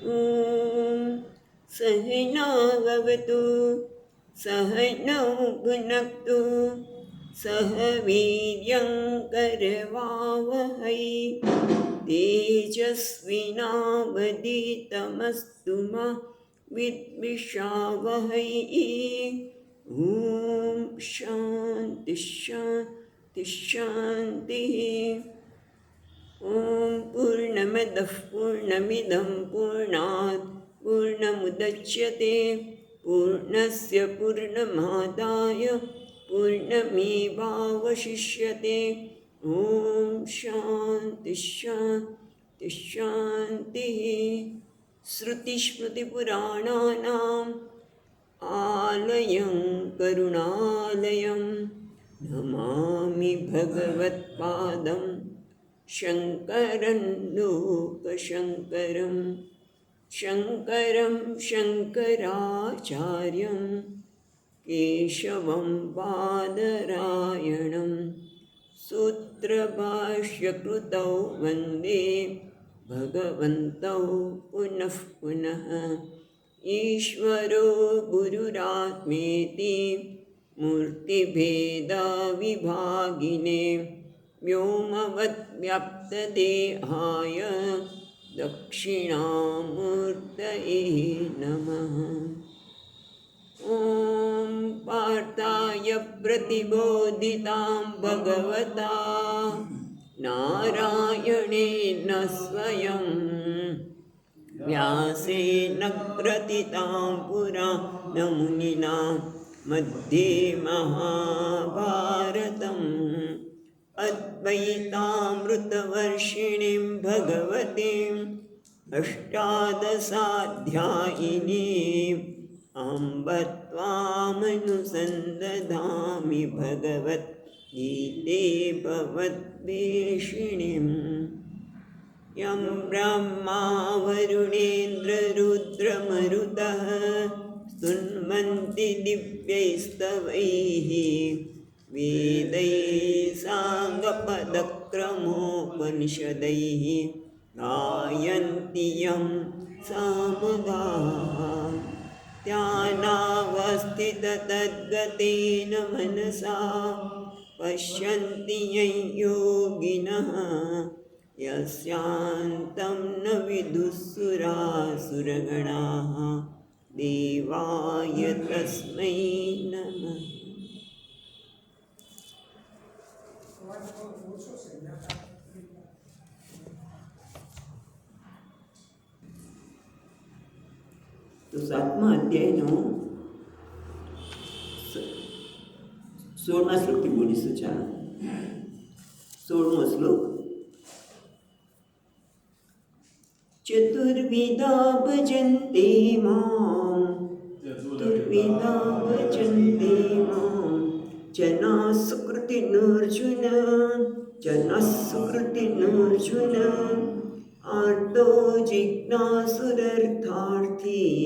ॐ सहनाववतु सहनौ भुनक्तु सह वीर्यं करवावहै तेजस्विनावधीतमस्तु मा विद्विषावहै ॐ शान्ति शान्ति शान्तिः। ॐ पूर्णमदः पूर्णमिदं पूर्णात् पूर्णमुदच्यते पूर्णस्य पूर्णमादाय पूर्णमेवावशिष्यते ॐ शान्ति शान्ति शान्तिः। श्रुतिस्मृतिपुराणानाम् आलयं करुणालयं नमामि भगवत्पादम् शङ्करं लोकशङ्करं शङ्करं शङ्कराचार्यं केशवं बादरायणं सूत्रभाष्यकृतौ वन्दे भगवन्तौ पुनः पुनः। ईश्वरो गुरुरात्मेति मूर्तिभेदविभागिने व्योमवद्व्याप्तदेहाय दक्षिणामूर्तये नमः। ॐ पार्थाय प्रतिबोधितां भगवता नारायणेन स्वयं व्यासेन ग्रथितां पुराणमुनिना मध्ये महाभारतम् अद्वैतामृतवर्षिणीं भगवतीम् अष्टादशाध्यायिनीम् अम्ब त्वामनुसन्दधामि भगवद्गीते भवद्वेषिणीम्। यं ब्रह्मा वरुणेन्द्ररुद्रमरुतः स्तुन्वन्ति दिव्यैस्तवैः वेदैः साङ्गपदक्रमोपनिषदैः गायन्ति यं सामगाः। ध्यानावस्थिततद्गतेन मनसा पश्यन्ति यं योगिनः यस्यान्तं न विदुःसुरासुरगणाः देवाय तस्मै नमः। તો સાતમા અધ્યાયનો 16મા શ્લોકથી બોલીશું. ચાલો, 16મો શ્લોક. ચતુર્વિધા ભજન્તે મામ ચતુર્વિધા ભજન્તે મામ જના સુકૃતિર્જુન જના સુકૃતિર્જુન આર્તો જિજ્ઞાસુરર્થાર્થી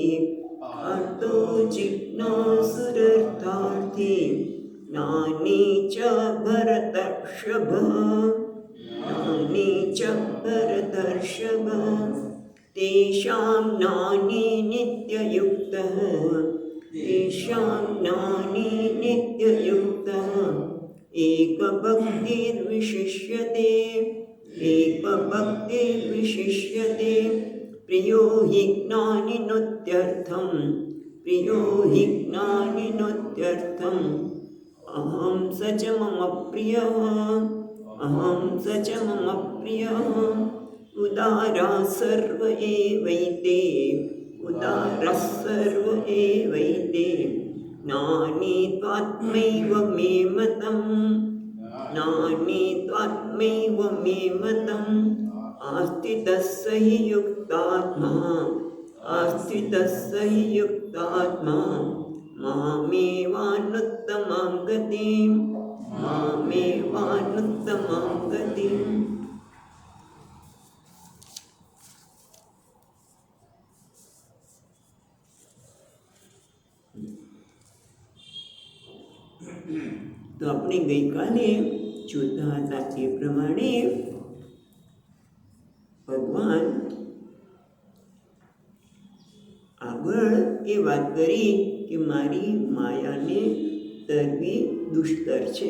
આર્તો જિજ્ઞાસુરર્થાર્થી જ્ઞાની ચ ભરતર્ષભ જ્ઞાની ચ ભરતર્ષભ તેષાં જ્ઞાની નિત્યયુક્તઃ તેષાં જ્ઞાની નિત્યયુક્તઃ એકભક્તિર્વિશિષ્યતે एकभक्तिर्विशिष्यते प्रियो हि ज्ञानिनोत्यर्थं प्रियो हि ज्ञानिनोत्यर्थम् अहं स च मम प्रियः अहं स च मम प्रियः उदारा सर्व एवैते उदारः सर्व एवैते ज्ञानी त्वात्मैव मे मतम् ज्ञानी त्वात्मैव मे मतम् आस्थितः स हि युक्तात्मा आस्थितः स हि युक्तात्मा मामेवानुत्तमां गतिं मामेवानुत्तमां गतिम्। તો આપણે ગઈકાલે જોતા હતા એ પ્રમાણે ભગવાન આગળ એ વાત કરી કે મારી માયાને તરવી દુષ્કર છે,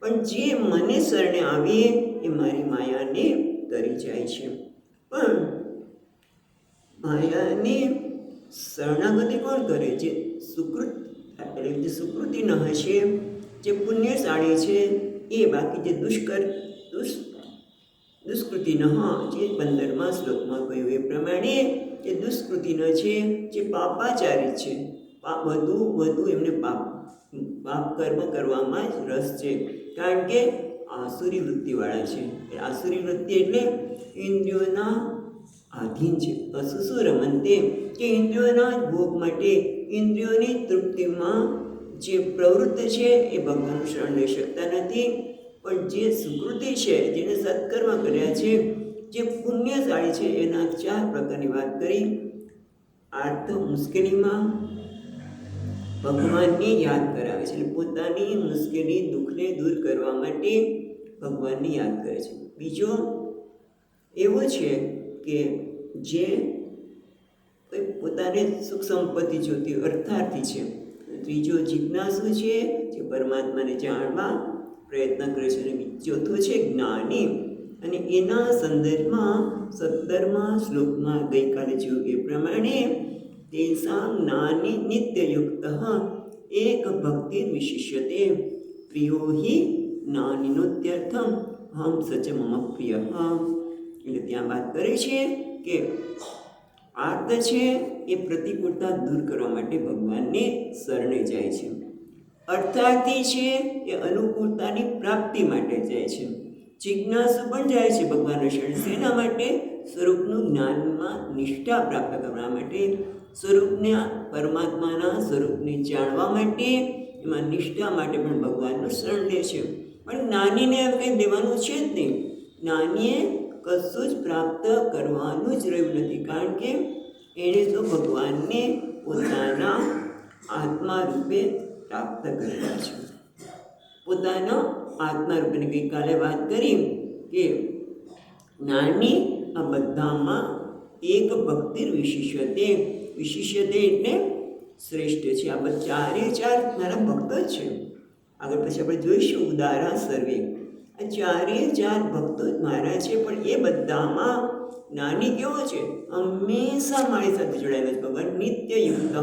પણ જે મને શરણે આવે એ મારી માયાને તરી જાય છે. પણ માયાને શરણાગતિ કોણ કરે? જે સુકૃતિ ન હશે, જે પુણ્યશાળી છે એ. બાકી જે દુષ્કૃતિન, જે 15મા શ્લોકમાં કહ્યું એ પ્રમાણે એ દુષ્કૃતિન છે, જે પાપાચારી છે, વધુ એમને પાપ કર્મ કરવામાં જ રસ છે, કારણ કે આસુરી વૃત્તિવાળા છે. આસુરી વૃત્તિ એટલે ઇન્દ્રિયોના આધીન છે. અસુસુ રમંતે, કે ઇન્દ્રિયોના ભોગ માટે, ઇન્દ્રિયોની તૃપ્તિમાં જે પ્રવૃત્ત છે એ ભગવાનનું શરણ લઈ શકતા નથી. પણ જે સુકૃતિ છે, જેને સત્કર્મ કર્યા છે, જે પુણ્યશાળી છે, એના 4 પ્રકારની વાત કરી. આર્થ મુશ્કેલીમાં ભગવાનને યાદ કરાવે છે, એટલે પોતાની મુશ્કેલી દુઃખને દૂર કરવા માટે ભગવાનને યાદ કરે છે. બીજો એવો છે કે જે પોતાને સુખ સંપત્તિ જોતી અર્થાર્થી છે. ત્રીજો જિજ્ઞાસુ છે, જે પરમાત્માને જાણવા પ્રયત્ન કરે છે. અને ચોથો છે જ્ઞાની, અને એના સંદર્ભમાં 17મા શ્લોકમાં ગઈકાલે જોયું એ પ્રમાણે તેષાં જ્ઞાની નિત્યયુક્ત એક ભક્તિ વિશિષ્યતે પ્રિયો હિ જ્ઞાનિનોત્યર્થમ હમ સચ મમ પ્રિય. એટલે ત્યાં વાત કરે છે કે આર્ત છે એ પ્રતિકૂળતા દૂર કરવા માટે ભગવાનને શરણે જાય છે. અર્થાર્થી છે એ અનુકૂળતાની પ્રાપ્તિ માટે જાય છે. જિજ્ઞાસુ પણ જાય છે ભગવાનના શરણે. શેના માટે? સ્વરૂપનું જ્ઞાનમાં નિષ્ઠા પ્રાપ્ત કરવા માટે, સ્વરૂપના પરમાત્માના સ્વરૂપને જાણવા માટે, એમાં નિષ્ઠા માટે પણ ભગવાનનું શરણ લે છે. પણ જ્ઞાનીને કંઈ દેવાનું છે જ નહીં. જ્ઞાનીએ કશું જ પ્રાપ્ત કરવાનું જ રહ્યું નથી, કારણ કે એણે તો ભગવાનને પોતાના આત્મા રૂપે પ્રાપ્ત કરેલા છે. પોતાના આત્મા રૂપે ગઈકાલે વાત કરી કે જ્ઞાની આ બધામાં એક ભક્તિ વિશિષ્યતે. વિશિષ્યતે એટલે શ્રેષ્ઠ છે. આ બધા 4 મારા ભક્ત છે. આગળ પછી આપણે જોઈશું ઉદારા સર્વે. આ 4 ભક્તો મારા છે, પણ એ બધામાં જ્ઞાની કેવો છે? હંમેશા મારી સાથે જોડાયેલો છે. ભગવાન નિત્યયુક્ત,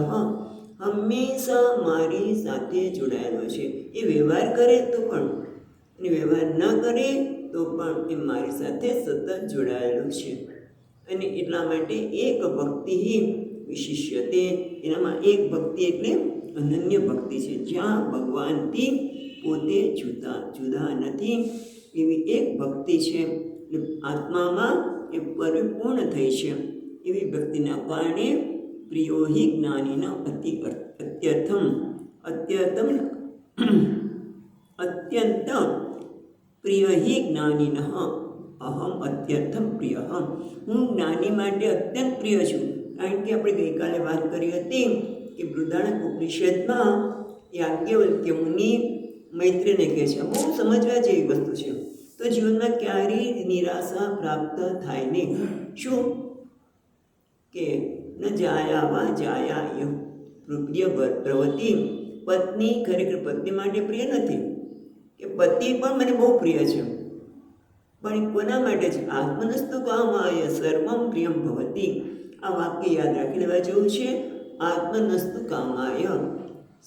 હંમેશા મારી સાથે જોડાયેલો છે. એ વ્યવહાર કરે તો પણ, અને વ્યવહાર ન કરે તો પણ એ મારી સાથે સતત જોડાયેલો છે. અને એટલા માટે એક ભક્તિ વિશિષ્યતે, એનામાં એક ભક્તિ એટલે અનન્ય ભક્તિ છે, જ્યાં ભગવાનથી પોતે જુદા નથી, એવી એક ભક્તિ છે. આત્મામાં એ પરિપૂર્ણ થઈ છે. એવી ભક્તિના કારણે પ્રિયો હિ જ્ઞાનીના અત્યંત પ્રિય હિ જ્ઞાનીન અહમ અત્યંતમ પ્રિય. હું જ્ઞાની માટે અત્યંત પ્રિય છું, કારણ કે આપણે ગઈકાલે વાત કરી હતી કે બૃહદારણ્યક ઉપનિષદમાં યાજ્ઞવલ્ક્ય મુનિ મૈત્રીને કહે છે, બહુ સમજવા જેવી વસ્તુ છે. તો જીવનમાં ક્યારેય નિરાશા પ્રાપ્ત થાય નહીં. શું કે ન જાયા વા જાયા પ્રિય પ્રવૃત્તિ. પત્ની ખરેખર પત્ની માટે પ્રિય નથી, કે પતિ પણ મને બહુ પ્રિય છે, પણ કોના માટે છે? આત્મનસ્તુ કામાય સર્વમ પ્રિયમ ભવતી. આ વાક્ય યાદ રાખી લેવા જેવું છે. આત્મનસ્તુ કામાય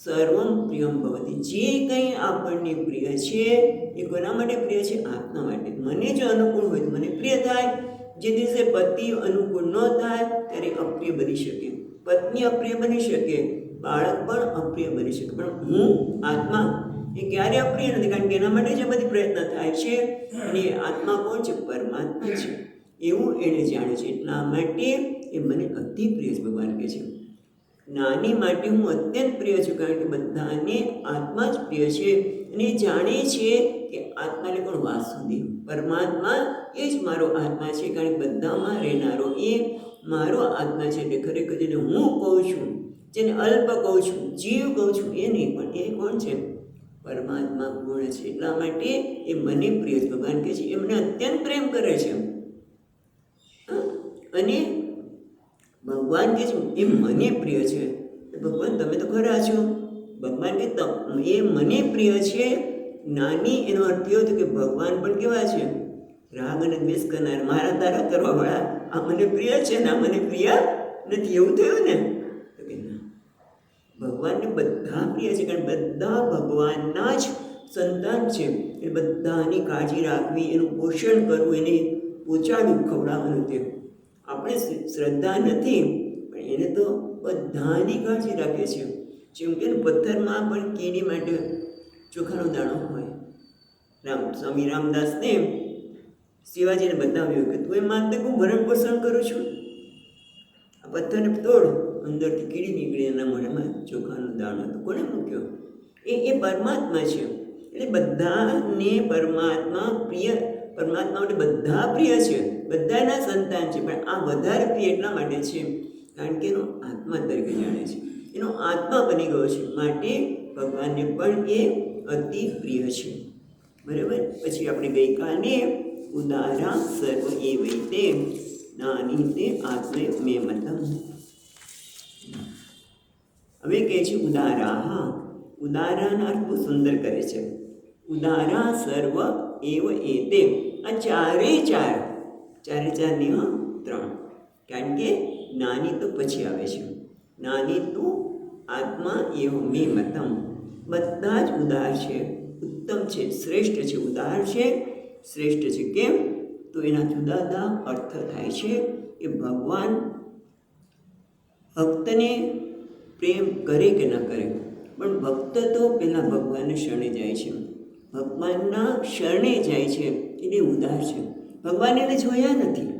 સર્વમ પ્રિયમ ભવતી. જે કંઈ આપણને પ્રિય છે એ કોના માટે પ્રિય છે? આત્મા માટે. મને જો અનુકૂળ હોય તો મને પ્રિય થાય. જે દિવસે પતિ અનુકૂળ ન થાય ત્યારે અપ્રિય બની શકે, પત્ની અપ્રિય બની શકે, બાળક પણ અપ્રિય બની શકે. પણ હું આત્મા એ ક્યારે અપ્રિય નથી, કારણ કે એના માટે જ બધી પ્રયત્ન થાય છે. અને આત્મા કોણ છે? પરમાત્મા છે. એવું એણે જાણ્યું છે. એટલા માટે એ મને અતિ પ્રિય છે. ભગવાન કહે છે જ્ઞાની માટે હું અત્યંત પ્રિય છું, કારણ કે બધાને આત્મા જ પ્રિય છે. અને જાણે છે કે આત્માને પણ વાસુદેવ પરમાત્મા એ જ મારો આત્મા છે, કારણ કે બધામાં રહેનારો એ મારો આત્મા છે. એટલે ખરેખર જેને હું કહું છું, જેને અલ્પ કહું છું, જીવ કહું છું, એ નહીં, પણ એ કોણ છે? પરમાત્મા પૂર્ણ છે. એટલા માટે એ મને પ્રિય છે. ભગવાન કહે છે એ મને અત્યંત પ્રેમ કરે છે. અને ભગવાન કે છે એ મને પ્રિય છે. ભગવાન તમે તો ખરા છો. ભગવાન કે એ મને પ્રિય છે. જ્ઞાની એનો અર્થ એવો થયો કે ભગવાન પણ કેવા છે? રાગ અને દ્વેષ કરનાર, મારા તારા કરવાવાળા. આ મને પ્રિય છે ને આ મને પ્રિય નથી, એવું થયું ને? તો કે ના, ભગવાનને બધા પ્રિય છે, કારણ બધા ભગવાનના જ સંતાન છે. એ બધાની કાળજી રાખવી, એનું પોષણ કરવું, એને પહોંચાડવું, ખવડાવવાનું. તે આપણે શ્રદ્ધા નથી, પણ એને તો બધાની કાળજી રાખે છે. જેમ કે પથ્થરમાં પણ કીડી માટે ચોખાનો દાણો હોય. સ્વામી રામદાસને શિવાજીને બતાવ્યું કે તું એ માનતે હું ભરણ પોષણ કરું છું, આ પથ્થરને તોડ, અંદરથી કીડી નીકળી, એના મોઢામાં ચોખાનો દાણો. તો કોને મૂક્યો? એ પરમાત્મા છે. એટલે બધાને પરમાત્મા પ્રિય, પરમાત્મા માટે બધા પ્રિય છે, બધાના સંતાન છે. પણ આ વધારે પ્રિય એટલા માટે છે કારણ કે એનો આત્મા તરીકે જાણે છે, એનો આત્મા બની ગયો છે. માટે ભગવાનને પણ એ અતિ પ્રિય છે. બરાબર. પછી આપણે ગઈકાલે ઉદારા સર્વ એ વૈતે નાની તે આત્મે મે મતમ. હવે કહે છે ઉદારા. હા, ઉદારાના અર્થ બહુ સુંદર કરે છે. ઉદારા સર્વ એવ એતે. આ ચારે ચારની ત્રણ. કારણ કે નાની તો પછી આવે છે. નાની તો આત્મા એવ મે મતમ. બધા જ ઉદાર છે, ઉત્તમ છે, શ્રેષ્ઠ છે. ઉદાર છે, શ્રેષ્ઠ છે. કેમ? તો એના જુદા જુદા અર્થ થાય છે. એ ભગવાન ભક્તને પ્રેમ કરે કે ન કરે, પણ ભક્ત તો પહેલાં ભગવાનને શરણે જાય છે, ભગવાનના શરણે જાય છે, એટલે ઉદાર છે. ભગવાન એને જોયા નથી,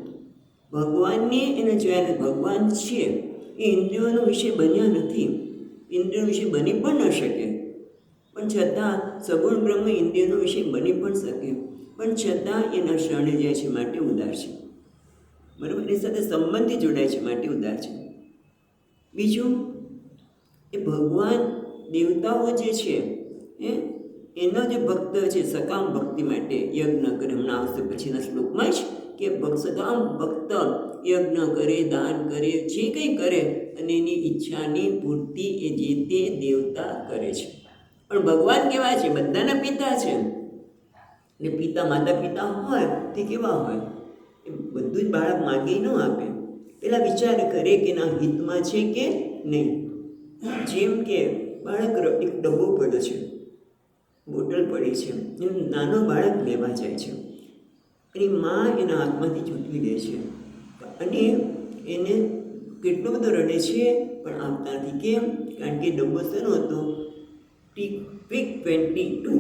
ભગવાનને એને જોયા નથી. ભગવાન છે એ ઇન્દ્રિયોનો વિષય બન્યા નથી, ઇન્દ્રિયોનો વિષય બની પણ ન શકે. પણ છતાં સગુણ બ્રહ્મ ઇન્દ્રિયોનો વિષય બની પણ શકે, પણ છતાં એના શરણે જાય છે, માટે ઉદાર છે. બરાબર. એની સાથે સંબંધથી જોડાય છે, માટે ઉદાર છે. બીજું, એ ભગવાન દેવતાઓ જે છે એનો જે ભક્ત છે, સકામ ભક્તિ માટે યજ્ઞ કરે. હમણાં આવશે પછીના શ્લોકમાં જ કે સકામ ભક્ત યજ્ઞ કરે, દાન કરે, જે કંઈ કરે, અને એની ઈચ્છાની પૂર્તિ એ જે તે દેવતા કરે છે. પણ ભગવાન કેવા છે? બધાના પિતા છે. ને પિતા, માતા પિતા હોય તે કેવા હોય? એ બધું જ બાળક માગી ન આપે, પેલા વિચાર કરે કે એના હિતમાં છે કે નહીં. જેમ કે બાળક એક ડબ્બો પડ્યો છે, બોટલ પડી છે, એનું નાનો બાળક લેવા જાય છે, એની મા એના હાથમાંથી ચૂંટવી લે છે, અને એને કેટલો બધો રડે છે, પણ આપતા નથી. કેમ? કારણ કે ડબ્બો શેનો હતો? Pick 22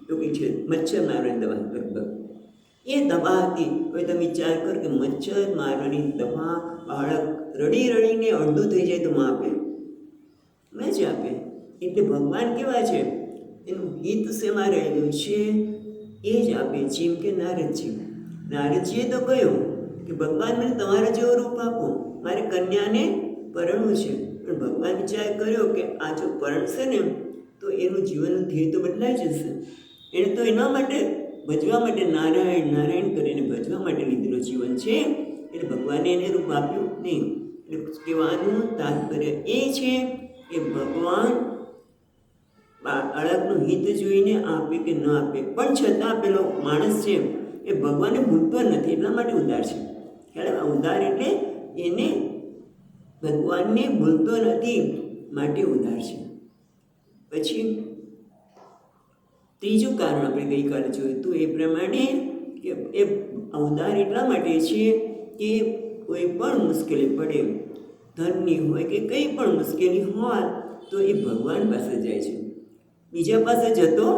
એવું કંઈ છે, મચ્છર મારવાની દવા. લગભગ એ દવા હતી. હવે તમે વિચાર કરો કે મચ્છર મારવાની દવા બાળક રડી રડીને અડધું થઈ જાય તો મા આપે? ન જ આપે. એટલે ભગવાન કેવા છે? એનું હિત શેમાં રહેલું છે એ જ આપે. જેમ કે નારદજીએ તો કહ્યું કે ભગવાન મને તમારા જેવો રૂપ આપો, મારે કન્યાને પરણવું છે. પણ ભગવાન વિચાર કર્યો કે આ જો પરણશે ને તો એનું જીવનનું ધ્યેય તો બદલાઈ જશે. એને તો એના માટે ભજવા માટે નારાયણ નારાયણ કરીને ભજવા માટે લીધેલું જીવન છે, એટલે ભગવાને એને રૂપ આપ્યું નહીં. એટલે કહેવાનું તાત્પર્ય એ છે કે ભગવાન બાળકનું હિત જોઈને આપે કે ન આપે, પણ છતાં પેલો માણસ છે એ ભગવાનને ભૂલતો નથી, એટલા માટે ઉદાર છે. ખ્યાલ? ઉદાર એટલે એને ભગવાનને ભૂલતો નથી, માટે ઉદાર છે. પછી ત્રીજું કારણ આપણે ગઈકાલે જોયું હતું એ પ્રમાણે કે એ ઉદાર એટલા માટે છે કે કોઈ પણ મુશ્કેલી પડે, ધનની હોય કે કંઈ પણ મુશ્કેલી હોય તો એ ભગવાન પાસે જાય છે, બીજા પાસે જતો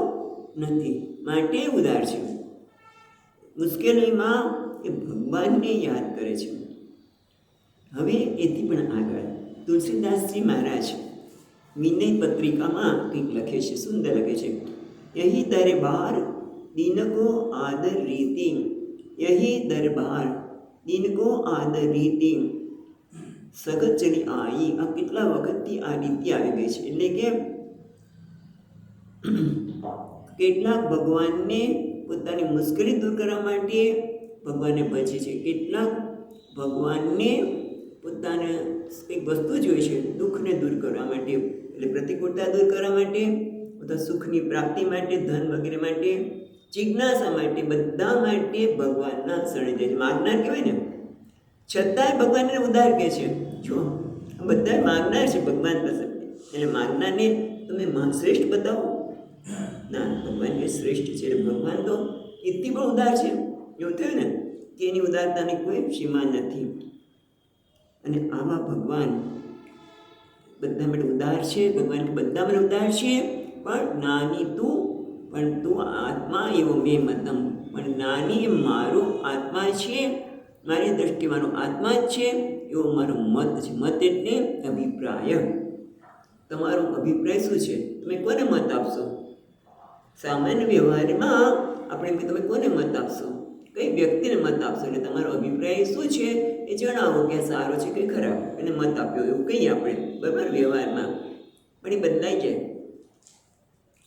નથી, માટે ઉદાર છે. મુશ્કેલીમાં એ ભગવાનને યાદ કરે છે. હવે એથી પણ આગળ તુલસીદાસજી મહારાજ વિનય પત્રિકામાં કંઈક લખે છે, સુંદર લખે છે. યહી દરબાર દિનકો આદર રીતિ, યહી દરબાર દિનકો આદર રીતિ સગત ચલી આઈ. આ કેટલા વખતથી આ રીતિ આવી ગઈ છે. એટલે કે કેટલાક ભગવાનને પોતાની મુશ્કેલી દૂર કરવા માટે ભગવાનને ભજે છે, કેટલાક ભગવાનને પોતાને કંઈક વસ્તુ જોઈએ છે દુઃખને દૂર કરવા માટે, એટલે પ્રતિકૂળતા દૂર કરવા માટે અથવા સુખની પ્રાપ્તિ માટે, ધન વગેરે માટે, જિજ્ઞાસા માટે, બધા માટે ભગવાનના શરણે જાય છે. માગનાર કહેવાય ને, છતાંય ભગવાન એને ઉદાર કહે છે. જો બધા માગનાર છે ભગવાન પાસે, એટલે માગનારને તમે શ્રેષ્ઠ બતાવો ના, ભગવાન કે શ્રેષ્ઠ છે. એટલે ભગવાન તો એટલી પણ ઉદાર છે. એવું થયું ને કે એની ઉદારતાની કોઈ સીમા નથી. અને આવા ભગવાન બધા માટે ઉદાર છે. ભગવાન બધા માટે ઉદાર છે. પણ નાની તું આત્મા એવો મેં મતમ, પણ નાની એ મારો આત્મા છે, મારી દ્રષ્ટિ મારો આત્મા જ છે એવો મારો મત છે. મત એટલે અભિપ્રાય. તમારો અભિપ્રાય શું છે? તમે કોને મત આપશો? સામાન્ય વ્યવહારમાં આપણે તમે કોને મત આપશો? કઈ વ્યક્તિને મત આપશો? એટલે તમારો અભિપ્રાય શું છે એ જણાવો, કે સારો છે કે ખરાબ, એને મત આપ્યો એવું કહીએ આપણે, બરાબર, વ્યવહારમાં. પણ એ બદલાઈ જાય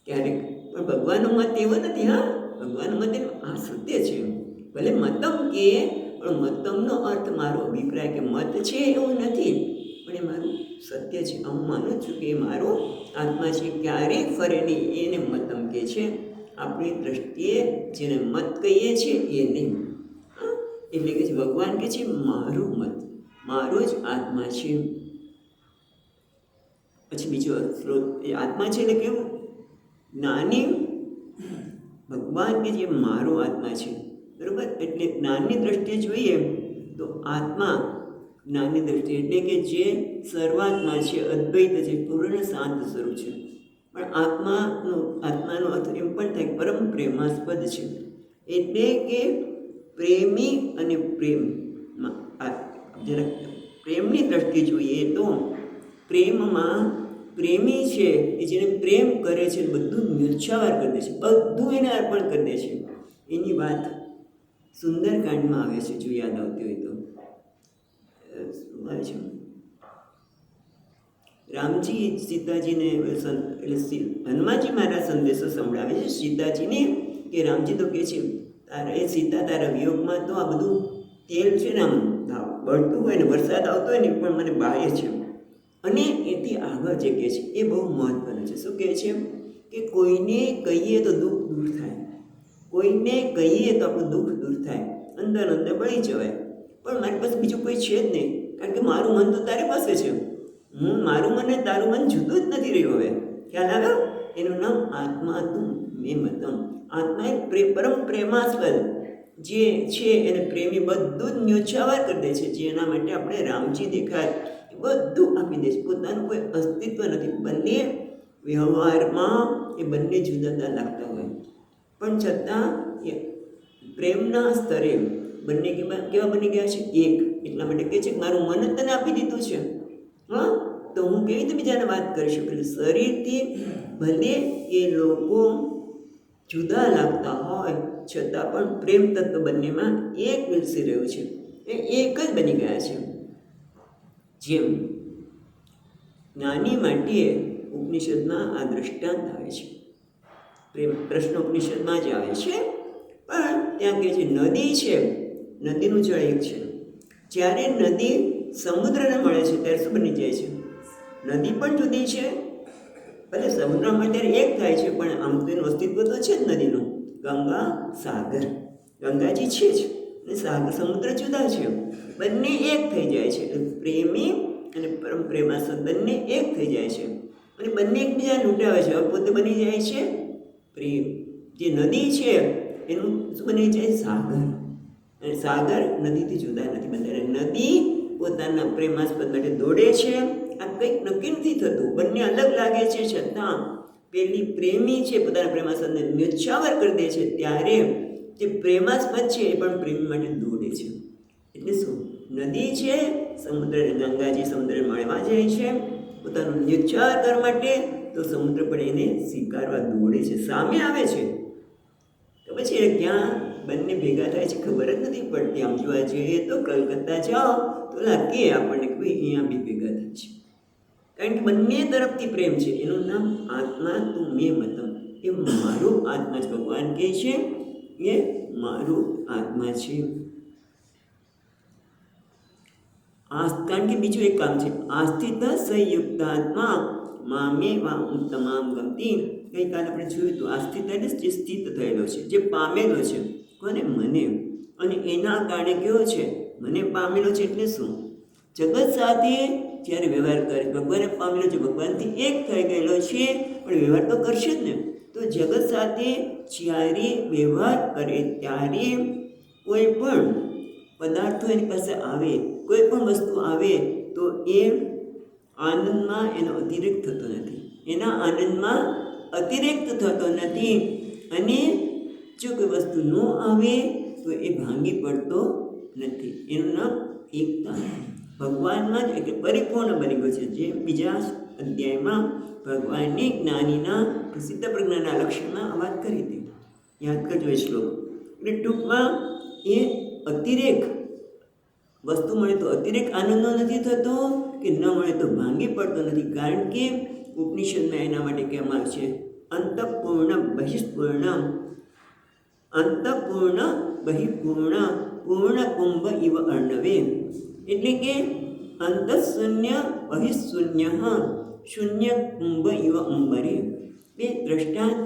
ક્યારેક. પણ ભગવાનનો મત એવો નથી. હા, ભગવાનનો મત આ સત્ય છે. ભલે મતમ કે, પણ મતમનો અર્થ મારો અભિપ્રાય કે મત છે એવું નથી, પણ એ મારું સત્ય છે. હું માનું છું કે એ મારો આત્મા છે. ક્યારેય ફરે નહીં એને મતમ કહે છે. આપણી દ્રષ્ટિએ જેને મત કહીએ છીએ એ નહીં. એટલે કે ભગવાન કહે છે મારો મત, મારો જ આત્મા છે. પછી બીજો સ્ત્રોત, એ આત્મા છે એટલે કેવું? જ્ઞાની ભગવાન કે જે મારો આત્મા છે, બરાબર. એટલે જ્ઞાનની દ્રષ્ટિએ જોઈએ તો આત્મા, જ્ઞાનની દ્રષ્ટિએ એટલે કે જે સર્વાત્મા છે, અદ્વૈત છે, પૂર્ણ શાંત સ્વરૂપ છે. પણ આત્માનો અર્થ એમ પણ થાય પરમ પ્રેમાસ્પદ છે. એટલે કે પ્રેમી અને પ્રેમમાં જરા પ્રેમની દ્રષ્ટિએ જોઈએ તો પ્રેમમાં પ્રેમી છે એ જેને પ્રેમ કરે છે બધું ન્યોછાવાર કરી દે છે, બધું એને અર્પણ કરી દે છે. એની વાત સુંદરકાંડમાં આવે છે, જો યાદ આવતી હોય તો. આવે છે રામજી સીતાજીને એટલે હનુમાનજી મારા સંદેશો સંભળાવે છે સીતાજીને, કે રામજી તો કહે છે તારે સીતા તારા વિયોગમાં તો આ બધું તેલ છે ને આમ બળતું હોય ને, વરસાદ આવતો હોય ને પણ મને બાહ્ય છે. અને એથી આગળ જે કહે છે એ બહુ મહત્વનું છે. શું કહે છે કે કોઈને કહીએ તો દુઃખ દૂર થાય, કોઈને કહીએ તો આપણું દુઃખ દૂર થાય, અંદર અંદર બળી જવાય. પણ મારી પાસે બીજું કોઈ છે જ નહીં, કારણ કે મારું મન તો તારી પાસે છે. મારું મન ને તારું મન જુદું જ નથી રહ્યું. હવે ખ્યાલ આવ્યો? એનું નામ આત્મા તું મેં મતમ. આત્મા એ પરમ પ્રેમાસ્પદ જે છે એને પ્રેમી બધું જ ન્યોછાવાર કરી દે છે. જેના માટે આપણે રામજી દેખાય બધું આપી દે છે, પોતાનું કોઈ અસ્તિત્વ નથી. બંને વ્યવહારમાં એ બંને જુદા લાગતા હોય, પણ છતાં એ પ્રેમના સ્તરે બંને કેવા બની ગયા છે? એક. એટલા માટે કહે છે કે મારું મન જ તને આપી દીધું છે. હા, તો હું કેવી રીતે બીજાને વાત કરી શકું? એટલે શરીરથી ભલે એ લોકો જુદા લાગતા હોય છતાં પણ પ્રેમ તત્વ બંનેમાં એક વિલસી રહ્યું છે. એ એક જ બની ગયા છે. જેમ જ્ઞાની માટે ઉપનિષદમાં આ દૃષ્ટાંત આવે છે, પ્રેમ પ્રશ્ન ઉપનિષદમાં જ આવે છે. પણ ત્યાં કહે છે નદી છે, નદીનું જળ એક છે. જ્યારે નદી સમુદ્રને મળે છે ત્યારે શું બની જાય છે? નદી પણ જુદી છે. ભલે સમુદ્રમાં ત્યારે એક થાય છે, પણ આમ તો એનું અસ્તિત્વ તો છે જ નદીનું. ગંગા સાગર, ગંગાજી છે જ, અને સાગર સમુદ્ર જુદા છે. બંને એક થઈ જાય છે. એટલે પ્રેમી અને પરમ પ્રેમાસ્પદ બંને એક થઈ જાય છે, અને બંને એકબીજા લૂંટાવે છે. પોતે બની જાય છે પ્રેમ. જે નદી છે એનું શું બની જાય? સાગર. અને સાગર નદીથી જુદા નથી બનતા. નદી પોતાના પ્રેમાસ્પદ માટે દોડે છે. આ કંઈક નક્કી નથી થતું, બંને અલગ લાગે છે, છતાં પેલી પ્રેમી છે પોતાના પ્રેમાસ્પદને ન્યોછાવાર કરી દે છે, ત્યારે જે પ્રેમાસ્પદ છે એ પણ પ્રેમી માટે દોડે છે. એટલે શું? નદી છે, સમુદ્ર ગંગાજી સમુદ્ર મળવા જાય છે પોતાનું ન્યોછાવાર કરવા માટે, તો સમુદ્ર પણ એને સ્વીકારવા દોડે છે, સામે આવે છે. તો પછી એ ક્યાં બંને ભેગા થાય છે ખબર જ નથી પડતી. આમ જોવા જઈએ તો કલકત્તા જાઓ તો લાગે આપણને કે ભાઈ અહીંયા બી ભેગા થાય છે, કારણ કે બંને તરફથી પ્રેમ છે. એનું નામ આત્મા તું મેં મતમ. એ મારું આત્મા છે. ભગવાન કહે છે એ મારું આત્મા છે. કારણ કે બીજું એક કામ છે, આસ્થિત સંયુક્તાત્મા મામે વા તમામ ગમતી. ગઈકાલે આપણે જોયું હતું, આસ્થિત એટલે જે સ્થિત થયેલો છે, જે પામેલો છે. કોને? મને. અને એના કારણે કેવો છે? મને પામેલો છે. એટલે શું? જગત સાથે જ્યારે વ્યવહાર કરે, ભગવાને પામેલો છે, ભગવાનથી એક થઈ ગયેલો છે, પણ વ્યવહાર તો કરશે જ ને. તો જગત સાથે જ્યારે વ્યવહાર કરે ત્યારે કોઈ પણ પદાર્થો એની પાસે આવે, કોઈ પણ વસ્તુ આવે તો એ આનંદમાં એનો અતિરેક થતો નથી, એના આનંદમાં અતિરેક થતો નથી. અને જો કોઈ વસ્તુ ન આવે તો એ ભાંગી પડતો નથી. એનું નામ એકતા. ભગવાનમાં જ એટલે પરિપૂર્ણ બની ગયો છે. જે બીજા અધ્યાયમાં ભગવાનની જ્ઞાનીના પ્રસિદ્ધ પ્રજ્ઞાના લક્ષણમાં વાત કરી હતી, યાદ કરજો એ શ્લોક. એટલે ટૂંકમાં એ અતિરેક વસ્તુ મળે તો અતિરેક આનંદનો નથી થતો, કે ન મળે તો ભાંગી પડતો નથી. કારણ કે ઉપનિષદમાં એના માટે કહેવામાં આવે છે, અંતઃપૂર્ણ બહિષ્પૂર્ણ, અંતઃપૂર્ણ બહિપૂર્ણ, પૂર્ણ કુંભ ઇવ અર્ણવે. એટલે કે અંતઃશૂન્ય બહિશૂન્ય, શૂન્ય કુંભ ઇવ અંબરે. બે દ્રષ્ટાંત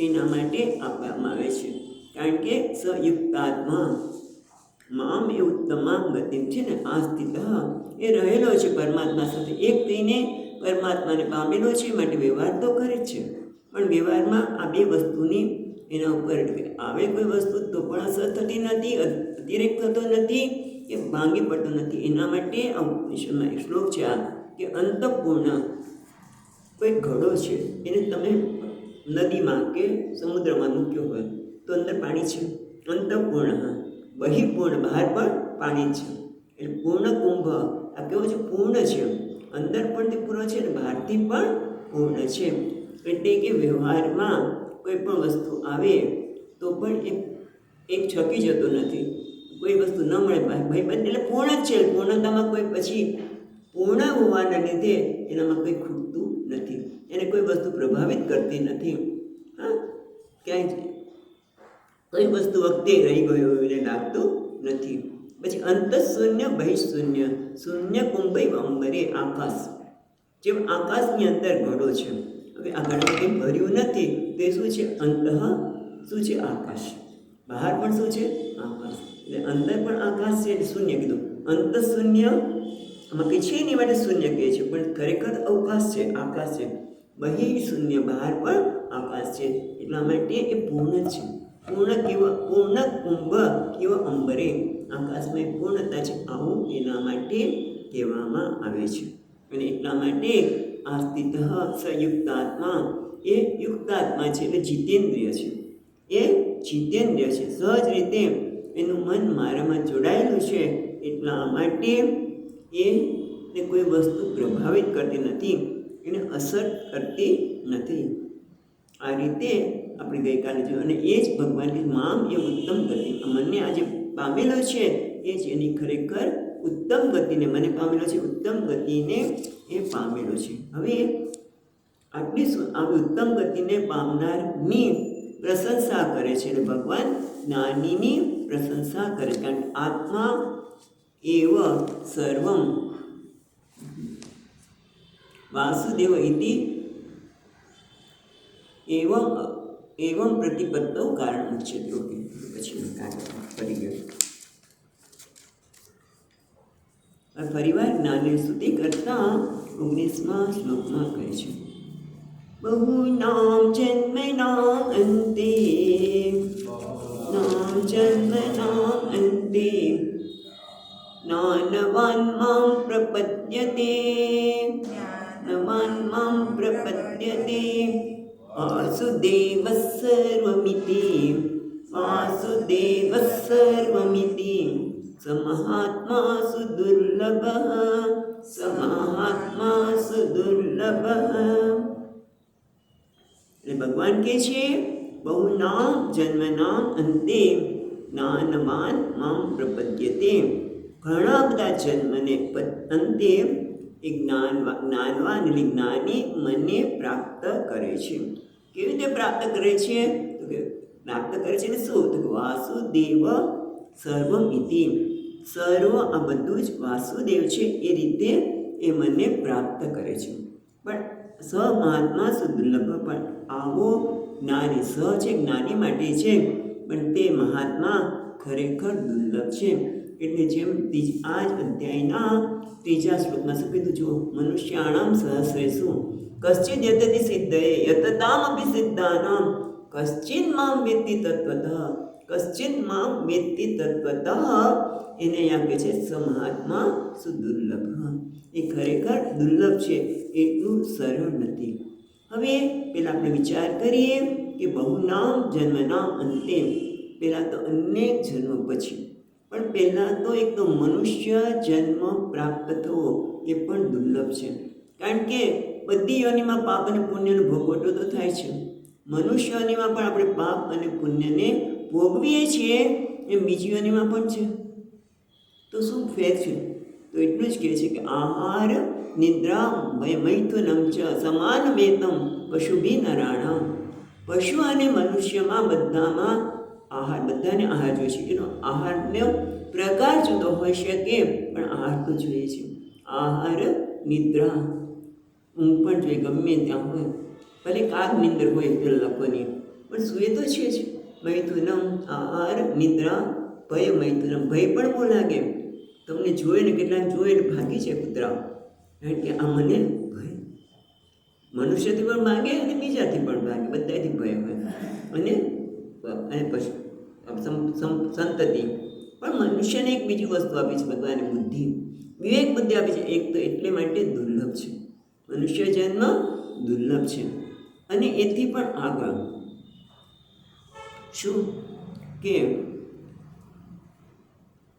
એના માટે આપવામાં આવે છે. કારણ કે સંયુક્તાત્મા મામ એ ઉત્તમા ગતિ છે ને, આ સ્થિત એ રહેલો છે પરમાત્મા સાથે એક થઈને, પરમાત્માને પામેલો છે. માટે વ્યવહાર તો કરે જ છે, પણ વ્યવહારમાં આ બે વસ્તુની એના ઉપર આવે કોઈ વસ્તુ તો પણ અસર થતી નથી, અતિરેક થતો નથી, કે ભાંગી પડતો નથી. એના માટે આ ઉપનિષદમાં એક શ્લોક છે આ, કે અંતઃપૂર્ણ કોઈ ઘડો છે, એને તમે નદીમાં કે સમુદ્રમાં મૂક્યો હોય તો અંદર પાણી છે, અંતઃપૂર્ણ. બહિપૂર્ણ, બહાર પણ પાણી છે. એટલે પૂર્ણ કુંભ, આ કેવો છે? પૂર્ણ છે. અંદર પણ તે પૂર્ણ છે અને બહારથી પણ પૂર્ણ છે. એટલે કે વ્યવહારમાં કોઈ પણ વસ્તુ આવે તો પણ એક છકી જતો નથી. કોઈ વસ્તુ ન મળે ભાઈ એટલે પૂર્ણ જ છે. પૂર્ણતામાં કોઈ પછી પૂર્ણ હોવાના લીધે એનામાં કંઈ ખૂટતું નથી, એને કોઈ વસ્તુ પ્રભાવિત કરતી નથી. હા, ક્યાંય કઈ વસ્તુ વખતે રહી ગયો એવું એને લાગતું નથી. પછી અંતઃશૂન્ય બહિશૂન્ય, શૂન્ય કુંભ અંબરે, આકાશ. જેમ આકાશની અંદર ઘડો છે, હવે આ ઘડામાં કંઈ ભર્યું નથી, તે શું છે? અંતઃ શું છે? આકાશ. બહાર પણ શું છે? આકાશ. એટલે અંદર પણ આકાશ છે, એટલે શૂન્ય કીધું. અંતઃશૂન્ય આમાં કંઈ છે નહીં, માટે શૂન્ય કહે છે, પણ ખરેખર અવકાશ છે, આકાશ છે. બહિશૂન્ય, બહાર પણ આકાશ છે. એટલા માટે એ પૂર્ણ છે. પૂર્ણ કેવા? પૂર્ણ કુંભ કેવા અંબરે, આકાશમાં પૂર્ણતા છે. આવું એના માટે કહેવામાં આવે છે. અને એટલા માટે આ સ્થિત સંયુક્તાત્મા એ યુક્તાત્મા છે, એટલે જીતેન્દ્રિય છે. એ જીતેન્દ્રિય છે, સહજ રીતે એનું મન મારામાં જોડાયેલું છે. એટલા માટે એને કોઈ વસ્તુ પ્રભાવિત કરતી નથી, એને અસર કરતી નથી. આ રીતે આપણે ગઈકાલે જોયું. અને એ જ ભગવાનની મામ એ ઉત્તમ ગતિ, મને આજે પામેલો છે એ જ એની ખરેખર ઉત્તમ ગતિને, મને પામેલો છે ઉત્તમ ગતિને એ પામેલો છે. હવે આટલી આવી ઉત્તમ ગતિને પામનારની પ્રશંસા કરે છે. એટલે ભગવાન જ્ઞાનીની પ્રશંસા કરે, કારણ કે આત્મા એવ સર્વમ વાસુદેવ ઇતિ એવમ પ્રતિપત્તૌ કારણ ઉચ્યતે. ઓકે, પછી ફરી ગયો. ફરીવાર જ્ઞાનની સ્તુતિ કરતા 19મા શ્લોકમાં કહે છે, બહુનામ જન્મનામ અંતે, નામ જન્મનામ અંતે જ્ઞાનવાન મામ પ્રપદ્યતે, જ્ઞાનવાન મામ પ્રપદ્યતે વાસુદેવ સર્વમિતિ, વાસુદેવ સર્વમિતિ સમહાત્મા સુદુર્લભ, સમહાત્મા સુદુર્લભ. એટલે ભગવાન કહે છે, બહુનામ જન્મનામ અંતે જ્ઞાનવાન મામ પ્રપદ્યતે. ઘણા બધા જન્મને અંતે એ જ્ઞાનવાન એટલે જ્ઞાની મને પ્રાપ્ત કરે છે. કેવી રીતે પ્રાપ્ત કરે છે? તો કે પ્રાપ્ત કરે છે ને શું? તો વાસુદેવ સર્વમિતિ, સર્વ આ બધું જ વાસુદેવ છે એ રીતે એ મને પ્રાપ્ત કરે છે. પણ સ મહાત્મા સુદુર્લભ, પણ આવો જ્ઞાની સ છે જ્ઞાની માટે છે, પણ તે મહાત્મા ખરેખર દુર્લભ છે. એટલે જેમ આ જ અધ્યાયના 3જા શ્લોકમાં શું કીધું? જો મનુષ્યાણામ સહસ્રેષુ કશ્ચિદ યતતિ સિદ્ધયે યતતામપી સિદ્ધાનામ કશ્ચિદ મામ વેત્તિ તત્વતઃ કશ્ચિદ મામ વેત્તિ તત્વતઃ. એને અહીંયા કહે છે સમહાત્મા સુદુર્લભ. એ ખરેખર દુર્લભ છે, એટલું સરળ નથી. હવે પહેલાં આપણે વિચાર કરીએ કે બહુનામ જન્મના અંતે, પહેલાં તો અનેક જન્મ પછી, પણ પહેલાં તો એક તો મનુષ્ય જન્મ પ્રાપ્ત થવો એ પણ દુર્લભ છે. કારણ કે બધી યોનિમાં પાપ અને પુણ્યનો ભોગવટો તો થાય છે. મનુષ્ય યોનિમાં પણ આપણે પાપ અને પુણ્યને ભોગવીએ છીએ, એમ બીજી યોનિમાં પણ છે. તો શું ફેર છે? તો એટલું જ કહે છે કે આહાર નિદ્રા મૈથુનમ ચ સમાન વેતમ પશુભી નરાણામ. પશુ અને મનુષ્યમાં બધામાં આહાર, બધાને આહાર જોઈએ છે. એનો આહારનો પ્રકાર જુદો હોઈ શકે, પણ આહાર તો જોઈએ છે. આહાર નિદ્રા ઊંઘ પણ જોઈએ, ગમે ત્યાં હોય, ભલે કાગ નિંદર હોય પેલા લોકોની, પણ સૂએ તો છે જ. મૈથુનમ આહાર નિદ્રા ભય મૈથુનમ. ભય પણ બહુ લાગે તમને, જોઈ ને કેટલાક જોઈ ને ભાગી છે કૂતરા, કારણ કે આ મને ભય. મનુષ્યથી પણ ભાગે અને બીજાથી પણ ભાગે, બધાથી ભય હોય. અને પછી સંતતિ પણ મનુષ્યને એક બીજી વસ્તુ આપી છે ભગવાને, બુદ્ધિ, વિવેક બુદ્ધિ આપી છે. એક તો એટલે માટે દુર્લભ છે, મનુષ્ય જન્મ દુર્લભ છે. અને એથી પણ આગળ શું કે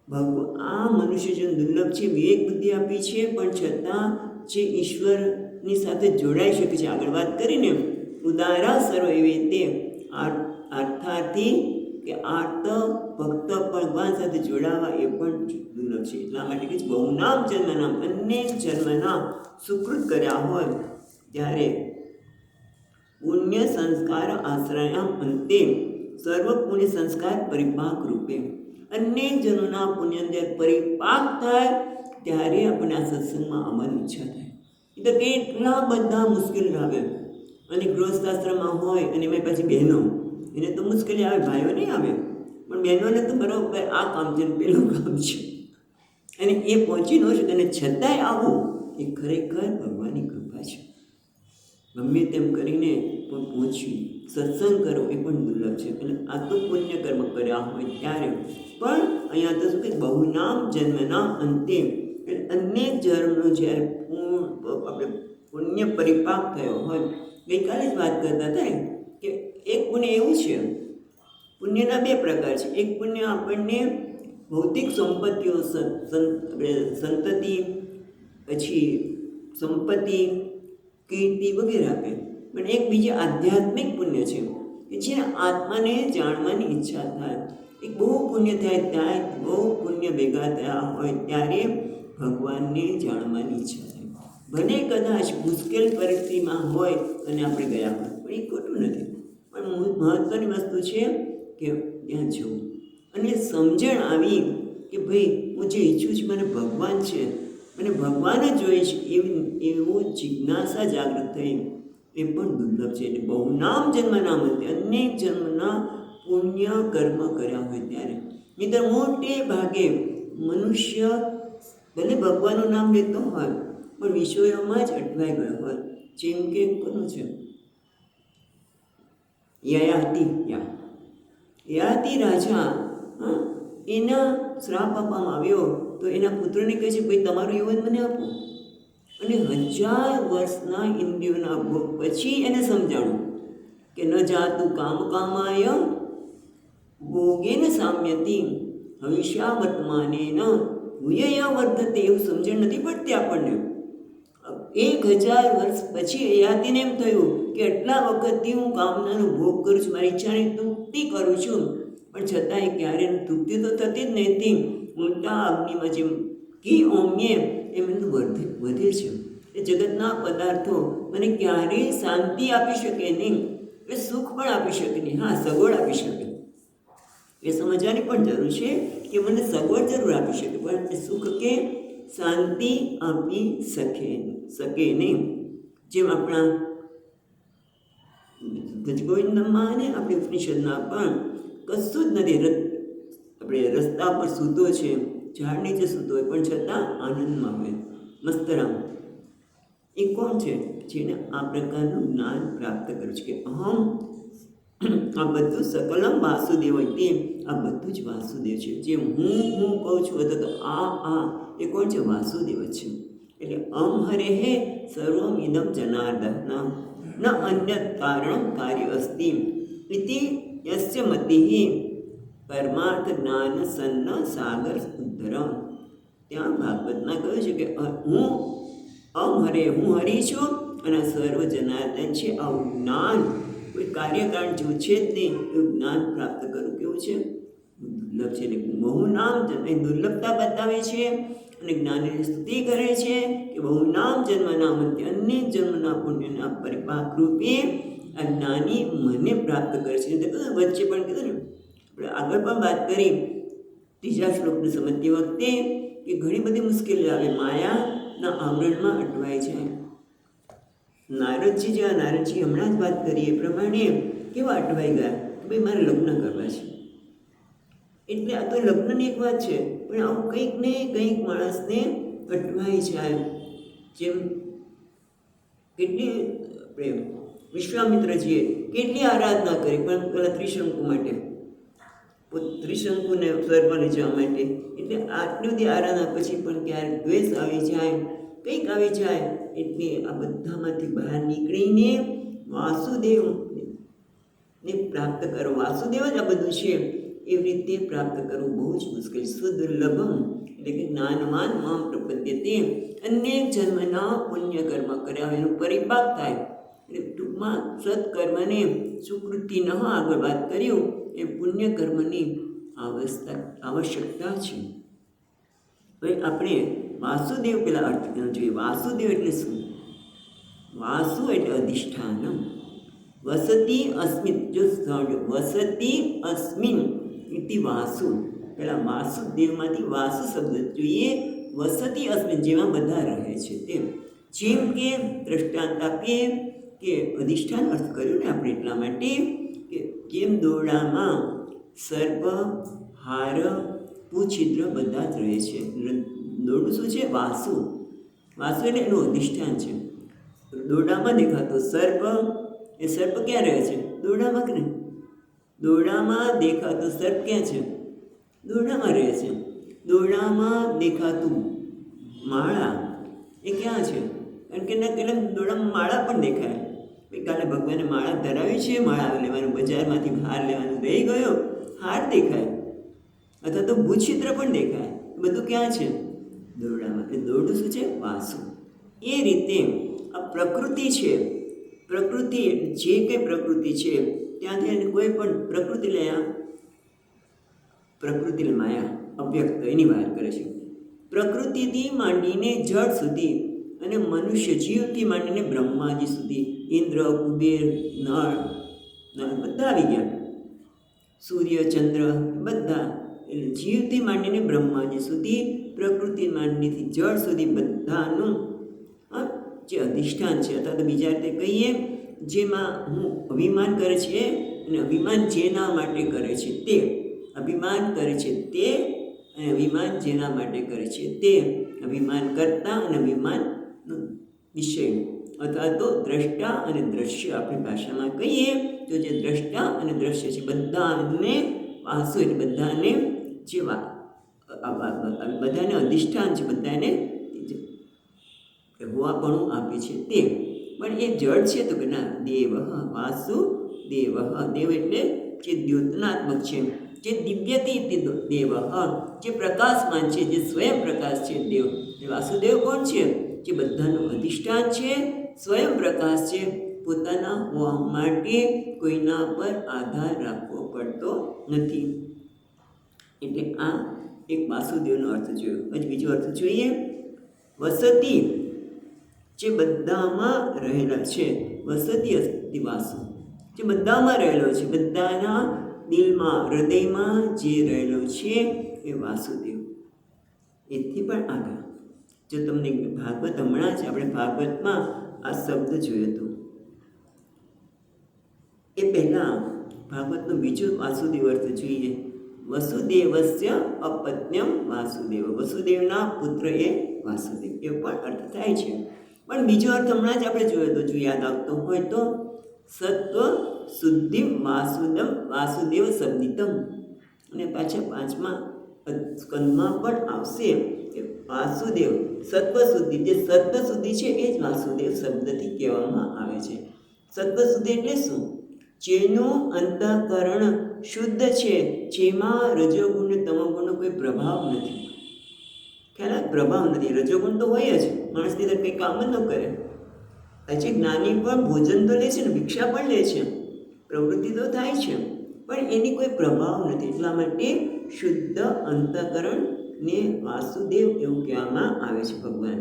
આ મનુષ્ય જન્મ દુર્લભ છે, વિવેક બુદ્ધિ આપી છે, પણ છતાં જે ઈશ્વરની સાથે જોડાઈ શકે છે, આગળ વાત કરીને ઉદારા સર્વ એવી તે અર્થાર્થી કે આર્ત ભક્ત ભગવાન સાથે જોડાવા એ પણ દુર્લભ છે. એટલા માટે કે બહુનામ જન્મનામ, અનેક જન્મના સુકૃત કર્યા હોય ત્યારે પુણ્ય સંસ્કાર આશ્રયામ અંતે સર્વ પુણ્ય સંસ્કાર પરિપાક રૂપે, અનેક જન્મના પુણ્ય જ્યારે પરિપાક થાય ત્યારે આપણે આ સત્સંગમાં આવવાની ઈચ્છા થાય. એ તો કેટલા બધા મુશ્કેલ આવે. અને ગૃહસ્થાશ્રમમાં હોય અને એમાં પછી બહેનો, એને તો મુશ્કેલી આવે, ભાઈઓ નહીં આવે, પણ બહેનોને તો બરાબર આ કામ છે, પેલું કામ છે, અને એ પહોંચી ન શકે, અને છતાંય આવું એ ખરેખર ભગવાનની કૃપા છે. ગમે તેમ કરીને પણ પહોંચી સત્સંગ કરો એ પણ દુર્લભ છે. એટલે આ તો પુણ્ય કર્મ કર્યા હોય ત્યારે, પણ અહીંયા તો શું કે બહુનામ જન્મના અંતે, અનેક જન્મનો જ્યારે આપણે પુણ્ય પરિપાક થયો હોય. ગઈકાલે જ વાત કરતા હતા કે એક પુણ્ય એવું છે, પુણ્યના 2 પ્રકાર છે. એક પુણ્ય આપણને ભૌતિક સંપત્તિઓ, સંતતિ, પછી સંપત્તિ, કીર્તિ વગેરે આપે, પણ એક બીજું આધ્યાત્મિક પુણ્ય છે કે જેને આત્માને જાણવાની ઈચ્છા થાય. એક બહુ પુણ્ય થાય, ત્યાં બહુ પુણ્ય ભેગા થયા હોય ત્યારે ભગવાનને જાણવાની ઈચ્છા થાય. ભલે કદાચ મુશ્કેલ પરિસ્થિતિમાં હોય અને આપણે ગયા હોય, પણ એ ખોટું નથી. પણ મહત્ત્વની વસ્તુ છે કે ત્યાં જવું, અને સમજણ આવી કે ભાઈ હું જે ઈચ્છું છું મને ભગવાન છે, મને ભગવાન જ જોઈએ છે, એવું જિજ્ઞાસા જાગૃત થઈ, એ પણ દુર્લભ છે. એટલે બહુનામ જન્મના અંતે, અનેક જન્મના પુણ્ય કર્મ કર્યા હોય ત્યારે. મિત્ર, મોટે ભાગે મનુષ્ય ભલે ભગવાનનું નામ લેતો હોય, પણ વિષયોમાં જ અટવાઈ ગયો હોય. જેમ કે કોનું છે યયાતિ રાજા, એના શ્રાપ આપવામાં આવ્યો તો એના પુત્રને કહે છે ભાઈ તમારું યુવન મને આપો. અને 1000 વર્ષના ઇન્દ્રિયોના ભોગ પછી એને સમજાણું કે ન જાતું કામ કામાય ભોગેન સામ્યતિ હવિષ્યા વર્તમાને ન ભૂયયા વર્ધતે. એવું સમજણ નથી પડતી આપણને. 1000 વર્ષ પછી યયાતિને એમ થયું કે આટલા વખતથી હું કામનાનો ભોગ કરું છું, મારી ઈચ્છાની તૃપ્તિ કરું છું, પણ છતાંય ક્યારેય તૃપ્તિ તો થતી જ નથી. ઉલટા અગ્નિમાં જેમ ઘી ઓમીએ એમ વધે છે. એ જગતના પદાર્થો મને ક્યારેય શાંતિ આપી શકે નહીં, એ સુખ પણ આપી શકે નહીં, હા સગવડ આપી શકે. એ સમજવાની પણ જરૂર છે કે મને સગવડ જરૂર આપી શકે, પણ એ સુખ કે શાંતિ આપી શકે નહીં. જેમ આપણા ગોવિંદમાં અને આપણી ઉપનિષદમાં પણ કશું જ નથી. આપણે રસ્તા પર સૂતો છે, ઝાડ નીચે સૂતો હોય, પણ છતાં આનંદમાં હોય, મસ્તરામ. એ કોણ છે? જેને આ પ્રકારનું જ્ઞાન પ્રાપ્ત કર્યું છે કે અહમ, આ બધું સકલમ વાસુદેવ હોય, તે આ બધું જ વાસુદેવ છે. જે હું કહું છું, અથવા તો આ એ કોણ છે? વાસુદેવ છે. એટલે અમ હરે હે સર્વમ ઇદમ જનાર્દન ન અન્ય કારણ કાર્ય અસ્તિ ઇતિ યસ્ય મતિઃ પરમાર્થ જ્ઞાન સન્ન સાગર ઉદ્ધરમ. ત્યાં ભાગવતમાં કહ્યું છે કે હું હરિ છું અને સર્વ જનાર્દન છે. આવું જ્ઞાન કોઈ કાર્યકારણ જો છે જ નહીં, એવું જ્ઞાન પ્રાપ્ત કરવું કેવું છે? દુર્લભ છે. એટલે બહુ નામ એ દુર્લભતા બતાવે છે અને જ્ઞાનની સ્તુતિ કરે છે કે બહુ નામ જન્મના મંત્ય અનેક જન્મના પુણ્યના પરિપાક રૂપે આ જ્ઞાની મને પ્રાપ્ત કરે છે. વચ્ચે પણ કીધું ને, આપણે આગળ પણ વાત કરી ત્રીજા શ્લોકને સમજતી વખતે કે ઘણી બધી મુશ્કેલીઓ આવે, માયાના આવરણમાં અટવાય જાય. નારદજી હમણાં જ વાત કરી એ પ્રમાણે કેવા અટવાઈ ગયા કે ભાઈ મારે લગ્ન કરવા છે. એટલે આ તો લગ્નની એક વાત છે, પણ આવું કંઈક ને કંઈક માણસને અટવાઈ જાય. જેમ કેટલી આપણે વિશ્વામિત્રજીએ કેટલી આરાધના કરી, પણ પેલા ત્રિશંકુ માટે, ત્રિશંકુને સ્વર્ગમાં જવા માટે. એટલે આટલી બધી આરાધના પછી પણ ક્યારેક દ્વેષ આવી જાય, કંઈક આવી જાય, એટલે આ બધામાંથી બહાર નીકળીને વાસુદેવને પ્રાપ્ત કરો. વાસુદેવ જ આ બધું છે, એવી રીતે પ્રાપ્ત કરવું બહુ જ મુશ્કેલ. સુદુર્લભમ એટલે કે જ્ઞાનવાન મામ પ્રપદ્યતે. અનેક જન્મના પુણ્ય કર્મ કર્યા એનો પરિપાક થાય. એટલે ટૂંકમાં સત્કર્મને સુકૃતિ ન આગળ વાત કર્યું એ પુણ્ય કર્મની આવશ્યકતા છે. હવે આપણે વાસુદેવ પેલા અર્થ જોઈએ. વાસુદેવ એટલે શું? વાસુ એટલે અધિષ્ઠાનમ. વસતી અસ્મિન, જો વસતી અસ્મિન ઇતિ વાસુ. પેલા વાસુદેવમાંથી વાસુ શબ્દ જોઈએ. વસતી અસ્મિન, જેમાં બધા રહે છે તેમ. જેમ કે દ્રષ્ટાંત આપીએ કે અધિષ્ઠાન અર્થ કર્યું ને આપણે એટલા માટે કે જેમ દોરડામાં સર્પ, હાર, પૂછિદ્ર બધા જ રહે છે. દોરડું શું છે? વાસુ. વાસુ એટલે એનું અધિષ્ઠાન છે. દોરડામાં દેખાતો સર્પ, એ સર્પ ક્યાં રહે છે? દોરડામાં કે નહીં? દોરડામાં દેખાતો સર્પ ક્યાં છે? દોરડામાં રહે છે. દોરડામાં દેખાતું માળા એ ક્યાં છે? કારણ કે એના કેટલાક દોરડામાં માળા પણ દેખાય. કાલે ભગવાને માળા ધરાવી છે, માળા લેવાનું, બજારમાંથી હાર લેવાનું રહી ગયો, હાર દેખાય, અથવા તો ભૂછિત્ર પણ દેખાય. બધું ક્યાં છે? દોરડામાં. એ દોરડું શું છે? વાસુ. એ રીતે આ પ્રકૃતિ છે. પ્રકૃતિ જે કંઈ પ્રકૃતિ છે ત્યાંથી એને કોઈ પણ પ્રકૃતિ લયા, પ્રકૃતિ માયા અવ્યક્ત એની વાત કરે છે. પ્રકૃતિથી માંડીને જળ સુધી અને મનુષ્ય જીવથી માંડીને બ્રહ્માજી સુધી, ઇન્દ્ર, કુબેર, નળ બધા આવી ગયા. સૂર્ય, ચંદ્ર બધા, એટલે જીવથી માંડીને બ્રહ્માજી સુધી, પ્રકૃતિ માંડીથી જળ સુધી બધાનું જે અધિષ્ઠાન છે, અથવા તો બીજા રીતે કહીએ જેમાં હું અભિમાન કરે છે, અને અભિમાન જેના માટે કરે છે તે, અભિમાન કરે છે તે, અને અભિમાન જેના માટે કરે છે તે, અભિમાન કરતા અને અભિમાનનો વિષય, અથવા તો દ્રષ્ટા અને દ્રશ્ય આપણી ભાષામાં કહીએ તો જે દ્રષ્ટા અને દ્રશ્ય છે બધાને વાસુ એટલે બધાને જેવા બધાને અધિષ્ઠાન છે, બધાને હોવાપણું આપે છે તે. પણ એ જળ છે તો કે ના, દેવ વાસુ દેવ. દેવ એટલે જે દ્યોતનાત્મક છે, જે દિવ્યતી દેવ, જે પ્રકાશમાન છે, જે સ્વયં પ્રકાશ છે દેવ. વાસુદેવ કોણ છે? જે બધાનું અધિષ્ઠાન છે, સ્વયં પ્રકાશ છે, પોતાના હોવા માટે કોઈના પર આધાર રાખવો પડતો નથી. એટલે આ એક વાસુદેવનો અર્થ જોયો. હજી બીજો અર્થ જોઈએ. વસતી જે બધામાં રહેલા છે, વસતી અસ્તિ વાસુ, જે બધામાં રહેલો છે, બધાના દિલમાં, હૃદયમાં જે રહેલો છે એ વાસુદેવ. એથી પણ આગળ જો તમને ભાગવત હમણાં જ આપણે ભાગવતમાં આ શબ્દ જોયો હતો. એ પહેલાં ભાગવતનો બીજો વાસુદેવ અર્થ જોઈએ. વસુદેવસ્ય અપત્ન્યમ વાસુદેવ, વસુદેવના પુત્ર એ વાસુદેવ, એ પણ અર્થ થાય છે. પણ બીજો અર્થ હમણાં જ આપણે જોયો હતો, જો યાદ આવતો હોય તો સત્વ શુદ્ધિ વાસુદેવ શબ્દિતમ. અને પાછા 5મા સ્કંદમાં પણ આવશે કે વાસુદેવ સત્વ શુદ્ધિ, જે સત્વ શુદ્ધિ છે એ જ વાસુદેવ શબ્દથી કહેવામાં આવે છે. સત્વ શુદ્ધિ એટલે શું? જેનું અંતઃકરણ શુદ્ધ છે, જેમાં રજોગુણ તમોગુણનો કોઈ પ્રભાવ નથી. ખ્યાલ, પ્રભાવ નથી. રજોગુણ તો હોય જ, માણસની અંદર કંઈ કામ જ ન કરે. હજી જ્ઞાની પણ ભોજન તો લે છે ને, ભિક્ષા પણ લે છે, પ્રવૃત્તિ તો થાય છે, પણ એની કોઈ પ્રભાવ નથી. એટલા માટે શુદ્ધ અંતઃકરણને વાસુદેવ એવું કહેવામાં આવે છે. ભગવાન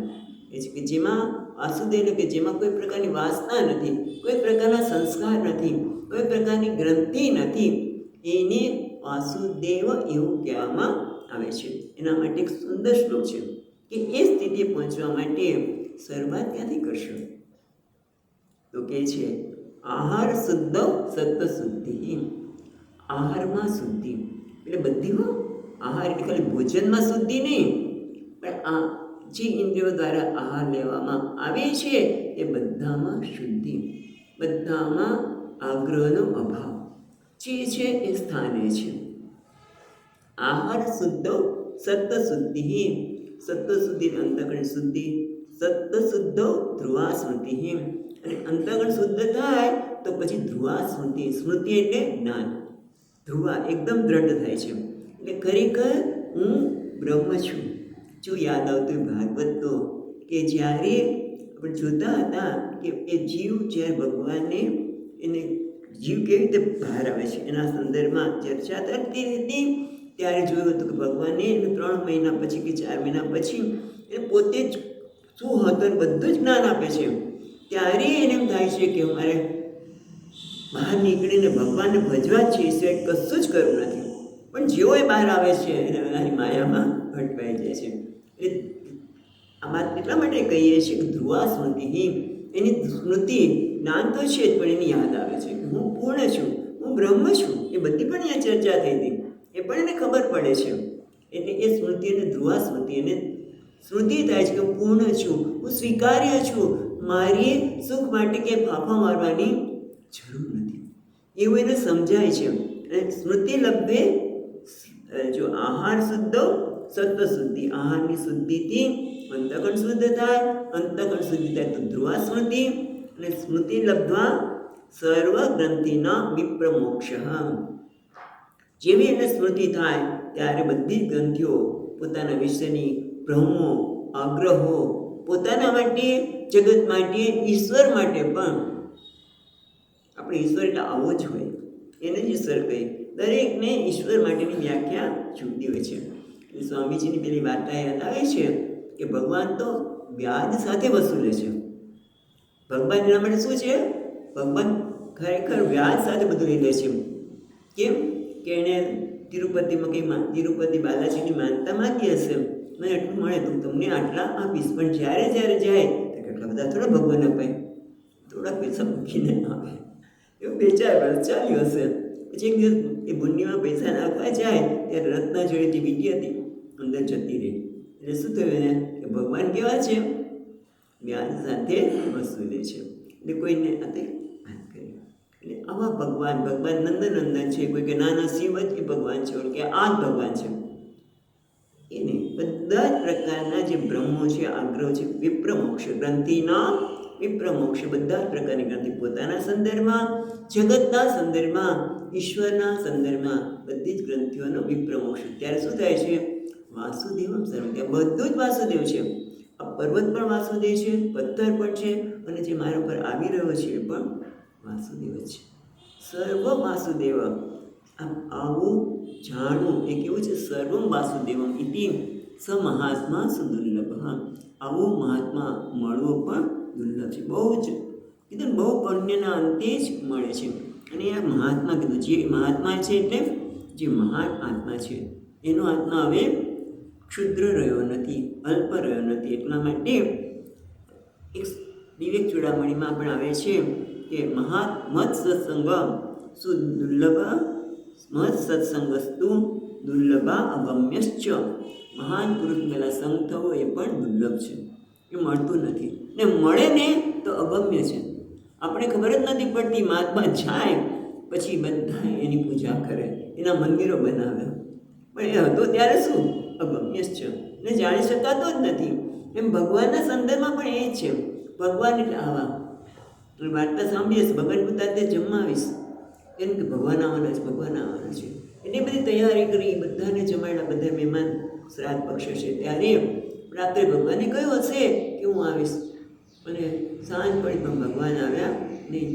એ છે કે જેમાં વાસુદેવ એટલે કે જેમાં કોઈ પ્રકારની વાસના નથી, કોઈ પ્રકારના સંસ્કાર નથી, કોઈ પ્રકારની ગ્રંથિ નથી, એને વાસુદેવ એવું કહેવામાં આવે છે. એના માટે એક સુંદર શ્લોક છે કે એ સ્થિતિએ પહોંચવા માટે શરૂઆત ક્યાંથી કરશો? તો કહે છે આહાર શુદ્ધ સત્વ શુદ્ધિ. આહારમાં શુદ્ધિ એટલે બધી આહાર એટલે ખાલી ભોજનમાં શુદ્ધિ નહીં, પણ આ જે ઇન્દ્રિયો દ્વારા આહાર લેવામાં આવે છે એ બધામાં શુદ્ધિ, બધામાં આગ્રહનો અભાવ જે છે એ સ્થાને છે. આહાર શુદ્ધ સત્વ શુદ્ધિ, સત્વ શુદ્ધિ અંતઃકરણ શુદ્ધિ, સત્વ શુદ્ધ ધ્રુવા સ્મૃતિ. અને અંતઃકરણ શુદ્ધ થાય તો પછી ધ્રુવા સ્મૃતિ. સ્મૃતિ એટલે જ્ઞાન. ધ્રુવા એકદમ દ્રઢ થાય છે, એટલે ખરેખર હું બ્રહ્મ છું. જો યાદ આવતું ભાગવત તો કે જ્યારે આપણે જોતા હતા કે એ જીવ જ્યારે ભગવાનને એને જીવ કેવી રીતે બહાર આવે છે એના સંદર્ભમાં ચર્ચા થતી હતી, ત્યારે જોયું હતું કે ભગવાને એને 3 મહિના પછી કે 4 મહિના પછી એ પોતે જ શું હતું બધું જ જ્ઞાન આપે છે. ત્યારે એને એમ થાય છે કે મારે બહાર નીકળીને ભગવાનને ભજવા જ છે, એ સિવાય કશું જ કરવું નથી. પણ જેવો એ બહાર આવે છે એને એની માયામાં ભટકાઈ જાય છે. એટલે આમાં એટલા માટે કહીએ છીએ કે ધ્રુવા સ્મૃતિ, એની સ્મૃતિ જ્ઞાન તો છે જ, પણ એની યાદ આવે છે કે હું પૂર્ણ છું, હું બ્રહ્મ છું. એ બધી પણ અહીંયા ચર્ચા થઈ હતી, એ પણ એને ખબર પડે છે. એટલે એ સ્મૃતિ અને ધ્રુવા સ્મૃતિ એને સ્મૃતિ થાય છે કે હું પૂર્ણ છું, હું સ્વીકાર્ય છું, મારી સુખ માટે કે ફાંફા મારવાની જરૂર નથી, એવું એને સમજાય છે. અને સ્મૃતિ લબ્ધે જો આહાર શુદ્ધ સત્વ શુદ્ધિ, આહારની શુદ્ધિથી અંતઃકરણ શુદ્ધ થાય, અંતઃકરણ શુદ્ધિ થાય તો ધ્રુવા સ્મૃતિ, અને સ્મૃતિ લબ્ધવા સર્વ ગ્રંથિના વિપ્રમોક્ષ. જેવી એને સ્મૃતિ થાય ત્યારે બધી જ ગ્રંથિઓ પોતાના વિષયની ભ્રમો, આગ્રહો, પોતાના માટે, જગત માટે, ઈશ્વર માટે પણ, આપણે ઈશ્વર એટલે આવો જ હોય, એને જ ઈશ્વર કહીએ. દરેકને ઈશ્વર માટેની વ્યાખ્યા જુદી હોય છે. સ્વામીજીની પેલી વાર્તા યાદ આવે છે કે ભગવાન તો વ્યાજ સાથે વસૂલે છે. ભગવાન એના માટે શું છે? ભગવાન ખરેખર વ્યાજ સાથે બધું લઈ લે છે. કેમ કે એણે તિરુપતિમાં તિરુપતિ બાલાજીની માનતા માંગી હશે, મને એટલું મળે તો તમને આટલા આપીશ. પણ જ્યારે જ્યારે જાય તો કેટલા બધા થોડા ભગવાન અપાય, થોડા પૈસા મૂકીને આવે. એવું 2-4 વર્ષ ચાલ્યું હશે. પછી એક દિવસ એ ભૂંડીમાં પૈસા નાખવા જાય ત્યારે રત્ના જોડે જે વીટી હતી અંદર જતી રહી. એટલે શું થયું એને કે ભગવાન કેવા છે? વ્યાજ સાથે વસૂલે છે. એટલે કોઈને આતે વાત કરી. એટલે આવા ભગવાન નંદનંદન છે. કોઈ કે નાના શિવ જ એ ભગવાન છે, કે આ જ ભગવાન છે. એને બધા જ પ્રકારના જે બ્રહ્મો છે, આગ્રહ છે, વિપ્રમોક્ષ ગ્રંથિના વિપ્રમોક્ષ, બધા જ પ્રકારની ગ્રંથિ પોતાના સંદર્ભમાં, જગતના સંદર્ભમાં, ઈશ્વરના સંદર્ભમાં બધી જ ગ્રંથિઓનો વિપ્રમોક્ષ. ત્યારે શું થાય છે? વાસુદેવમ સર્વમ, ત્યાં બધું જ વાસુદેવ છે. આ પર્વત પણ વાસુદેવ છે, પથ્થર પણ છે, અને જે મારા ઉપર આવી રહ્યો છે એ પણ વાસુદેવ છે. સર્વ વાસુદેવ. આવું જાણવું એ કેવું છે? સર્વમ વાસુદેવમ ઇતિ સ મહાત્મા સુદુર્લભ. આવું મહાત્મા મળવો પણ દુર્લભ છે. બહુ જ કીધું, બહુ પુણ્યના અંતે જ મળે છે. અને આ મહાત્મા કીધું, જે મહાત્મા છે એટલે જે મહાન આત્મા છે, એનો આત્મા હવે ક્ષુદ્ર રહ્યો નથી, અલ્પ રહ્યો નથી. એટલા માટે એક વિવેક ચૂડામણીમાં પણ આવે છે કે મત સત્સંગ સુદુર્લભ, મત સત્સંગસ્તુ દુર્લભા અગમ્યશ્ચ. મહાન પુરુષ પહેલાં સંગ થવો એ પણ દુર્લભ છે, એ મળતું નથી, ને મળે ને તો અગમ્ય છે. આપણે ખબર જ નથી પડતી. મહાત્મા જાય પછી બધા એની પૂજા કરે, એના મંદિરો બનાવે, પણ એ હતો ત્યારે શું અગમ્ય છે ને જાણી શકાતો જ નથી. એમ ભગવાનના સંદર્ભમાં પણ એ જ છે. ભગવાન એટલે આવા વાર્તા સાંભળીશ, ભગવાન પોતા તે જમાવીશ, એમ કે ભગવાન આવવાના છે, ભગવાન આવવાના છે. એટલી બધી તૈયારી કરી, બધાને જમાડ્યા, બધા મહેમાન શ્રાદ્ધ પક્ષ છે ત્યારે રાત્રે ભગવાને કહ્યું હશે કે હું આવીશ, અને સાંજ પડી પણ ભગવાન આવ્યા નહીં.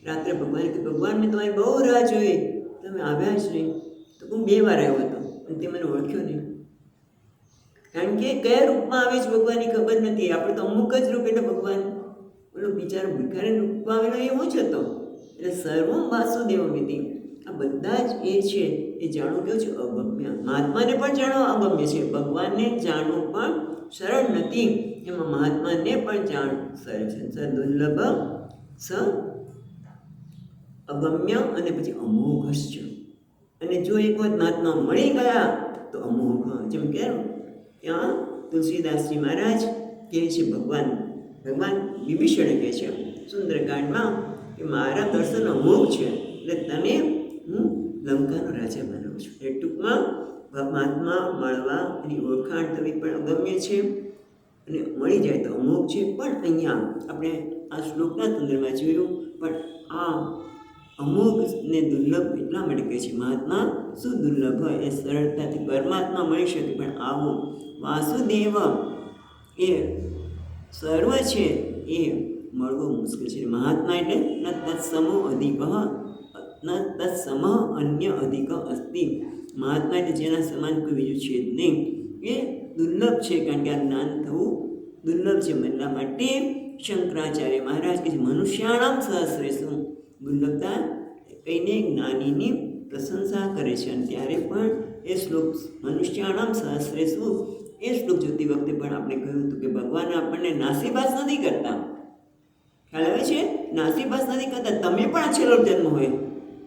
રાત્રે ભગવાને કહ્યું, ભગવાન મેં તમારી બહુ રાહ જોઈ, તમે આવ્યા જ નહીં. તો હું 2 વાર આવ્યો હતો અને તે મને ઓળખ્યો નહીં. કારણ કે કયા રૂપમાં આવે છે ભગવાનની ખબર નથી. આપણે તો અમુક જ રૂપ, એટલે ભગવાન ઓલો બિચારો ભિખારી રૂપમાં આવેલો એવો જ હતો. એટલે સર્વમ વાસુદેવ વિધિ, આ બધા જ એ છે એ જાણવું કેવું છે અગમ્ય. મહાત્માને પણ જાણવું અગમ્ય છે, ભગવાનને જાણવું પણ સરળ નથી, એમાં મહાત્માને પણ જાણ સરળ છે. સ દુર્લભ, સ અગમ્ય અને પછી અમોઘશ્ચ. અને જો એક વખત મહાત્મા મળી ગયા તો અમોઘ. જેમ કે ત્યાં તુલસીદાસજી મહારાજ કહે છે, ભગવાન વિભીષણે કહે છે સુંદરકાંડમાં કે મારા દર્શન અમોઘ છે, એટલે તને હું લંકાનો રાજા બનાવું છું. એ ટૂંકમાં મહાત્મા મળવા એની ઓળખાણ થવી પણ અગમ્ય છે, અને મળી જાય તો અમોઘ છે. પણ અહીંયા આપણે આ શ્લોકના સંદર્ભમાં જોયું, પણ આ અમોઘ ને દુર્લભ એટલા માટે કહે છે. મહાત્મા શું દુર્લભ, એ સરળતાથી પરમાત્મા મળી શકે, પણ આવું વાસુદેવ એ સર્વ છે એ મળવું મુશ્કેલ છે. મહાત્મા એટલે ન તત્સમો અધિક, ન તત્સમ અન્ય અધિક અસ્તિ. મહાત્મા એટલે જેના સમાન કોઈ બીજું છે જ નહીં, એ દુર્લભ છે. કારણ કે આ જ્ઞાન થવું દુર્લભ છે. એટલા માટે શંકરાચાર્ય મહારાજ કે મનુષ્યાણામ સહસ્રેષુ, દુર્લભતા કહીને જ્ઞાનીની પ્રશંસા કરે છે. અને ત્યારે પણ એ શ્લોક મનુષ્યાણામ સહસ્રેષુ, એ શ્લોક જોતી વખતે પણ આપણે કહ્યું હતું કે ભગવાન આપણને નાસીપાસ નથી કરતા. ખ્યાલ આવે છે? નાસીપાસ નથી કરતા. તમે પણ છેલ્લો જન્મ હોય,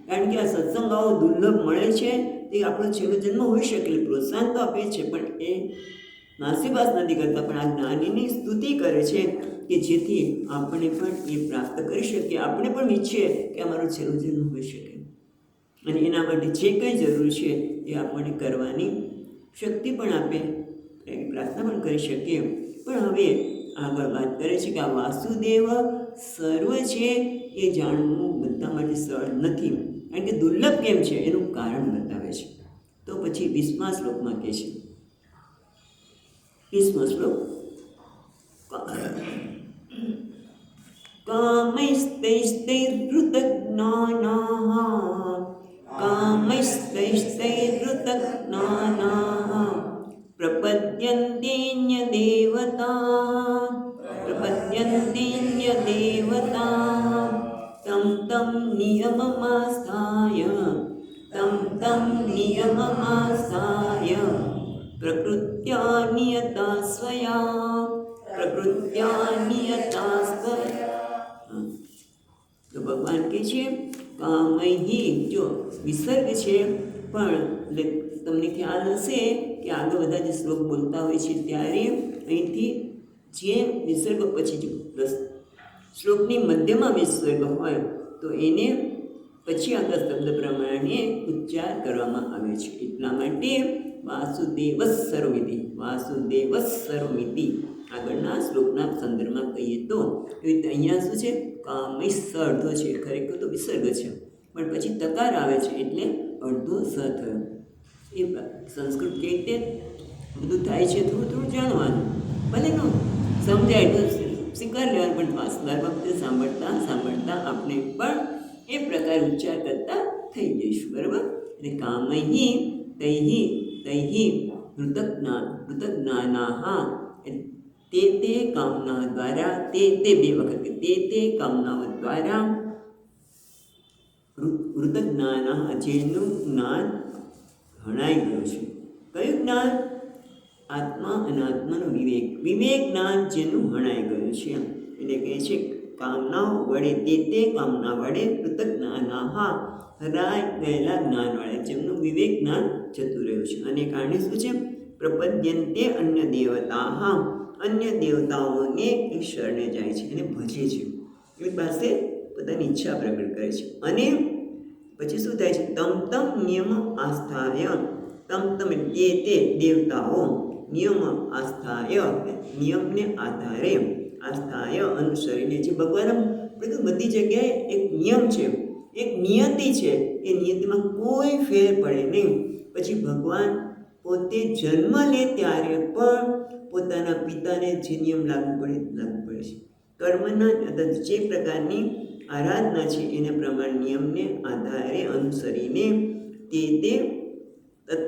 કારણ કે આ સત્સંગ આવો દુર્લભ મળે છે, તે આપણો છેલ્લો જન્મ હોઈ શકે, એટલે પ્રોત્સાહન તો આપે છે, પણ એ નાસીપાસ નથી કરતા. પણ આ જ્ઞાનીની સ્તુતિ કરે છે કે જેથી આપણે પણ એ પ્રાપ્ત કરી શકીએ. આપણે પણ ઈચ્છીએ કે અમારો છેલ્લો જન્મ હોઈ શકે, અને એના માટે જે કંઈ જરૂર છે એ આપણને કરવાની શક્તિ પણ આપે, એની પ્રાર્થના પણ કરી શકીએ. પણ હવે આગળ વાત કરે છે કે આ વાસુદેવ સર્વ છે એ જાણવું બધા માટે સરળ નથી. કારણ કે દુર્લભ કેમ છે એનું કારણ બતાવે છે. તો પછી 20મા શ્લોકમાં કહે છે, 20મો શ્લોક, કામૈસ્તૈસ્તૈર્હૃતજ્ઞાનાઃ, કામૈસ્તૈસ્તૈર્હૃતજ્ઞાનાઃ પ્રપદ્યન્તેન્યદેવતા तं तं નિયમમાસ્થાય પ્રકૃત્યા નિયતા સ્વયા, તો ભગવાન કહે છે કામૈહિ, જો વિસર્ગ છે, પણ તમને ખ્યાલ હશે કે આગળ બધા જે શ્લોક બોલતા હોય છે ત્યારે અહીંથી જે વિસર્ગ પછી જો શ્લોકની મધ્યમાં વિસર્ગ હોય તો એને પછી આગળ શબ્દ પ્રમાણે ઉચ્ચાર કરવામાં આવે છે. એટલા માટે વાસુદેવ સર્વમિતિ, વાસુદેવ સર્વમિતિ આગળના શ્લોકના સંદર્ભમાં કહીએ તો એવી રીતે અહીંયા શું છે, કામૈસ અડધો છે, ખરેખર તો વિસર્ગ છે, પણ પછી તકાર આવે છે એટલે અડધો સ થયો. એ સંસ્કૃત કેવી રીતે બધું થાય છે થોડું થોડું જાણવાનું, ભલે નો સમજાય તો સ્વીકાર લેવાનું, પણ દર વખતે સાંભળતા સાંભળતા આપણે પણ એ પ્રકાર ઉચ્ચાર કરતા થઈ જઈશું. બરાબર? એટલે કામૈહિ તૈહિ ઋતજ્ઞાનાઃ, તે કામના દ્વારા, તે 2 વખત, તે કામનાઓ દ્વારા ઋતજ્ઞાનાઃ, જેનું જ્ઞાન હણાઈ ગયું છે. કયું જ્ઞાન? આત્મા અનાત્માનો વિવેક. વિવેક જ્ઞાન જેનું હણાઈ ગયું છે એટલે કહે છે કામનાઓ વડે તે કામના વડે પૃથક જ્ઞાનાહા હરાઈ ગયેલા જ્ઞાનવાળા, જેમનું વિવેક જ્ઞાન જતું રહ્યું છે. અને કારણે શું છે? પ્રપદ્યંતે અન્ય દેવતા, અન્ય દેવતાઓને એ શરણે જાય છે અને ભજે છે. એની પાસે પોતાની ઈચ્છા પ્રગટ કરે છે. અને પછી શું થાય છે? તમ નિયમ આસ્થાય, તમ તે દેવતાઓ નિયમ આસ્થાય, નિયમને આધારે આસ્થાય અનુસરીને, જે ભગવાન બધી જગ્યાએ એક નિયમ છે, એક નિયતિ છે, એ નિયતિમાં કોઈ ફેર પડે નહીં. પછી ભગવાન પોતે જન્મ લે ત્યારે પણ પોતાના પિતાને જે નિયમ લાગુ પડે છે. કર્મના જે પ્રકારની આરાધના છે એના પ્રમાણે નિયમને આધારે અનુસરીને તે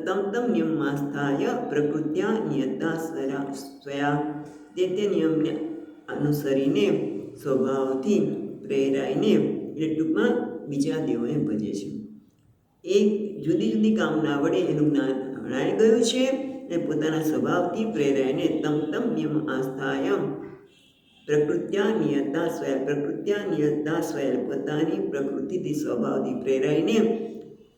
તમ નિયમાસ્થાય પ્રકૃત્યા નિયતા સ્વયા, તે નિયમને અનુસરીને સ્વભાવથી પ્રેરાઈને, એટલે ટૂંકમાં બીજા દેવોને ભજે છે. એક જુદી જુદી કામના વડે એનું જ્ઞાન હણાઈ ગયું છે અને પોતાના સ્વભાવથી પ્રેરાઈને તમ નિયમ આસ્થાય પ્રકૃત્યા નિયતા સ્વયા, પોતાની પ્રકૃતિથી સ્વભાવથી પ્રેરાઈને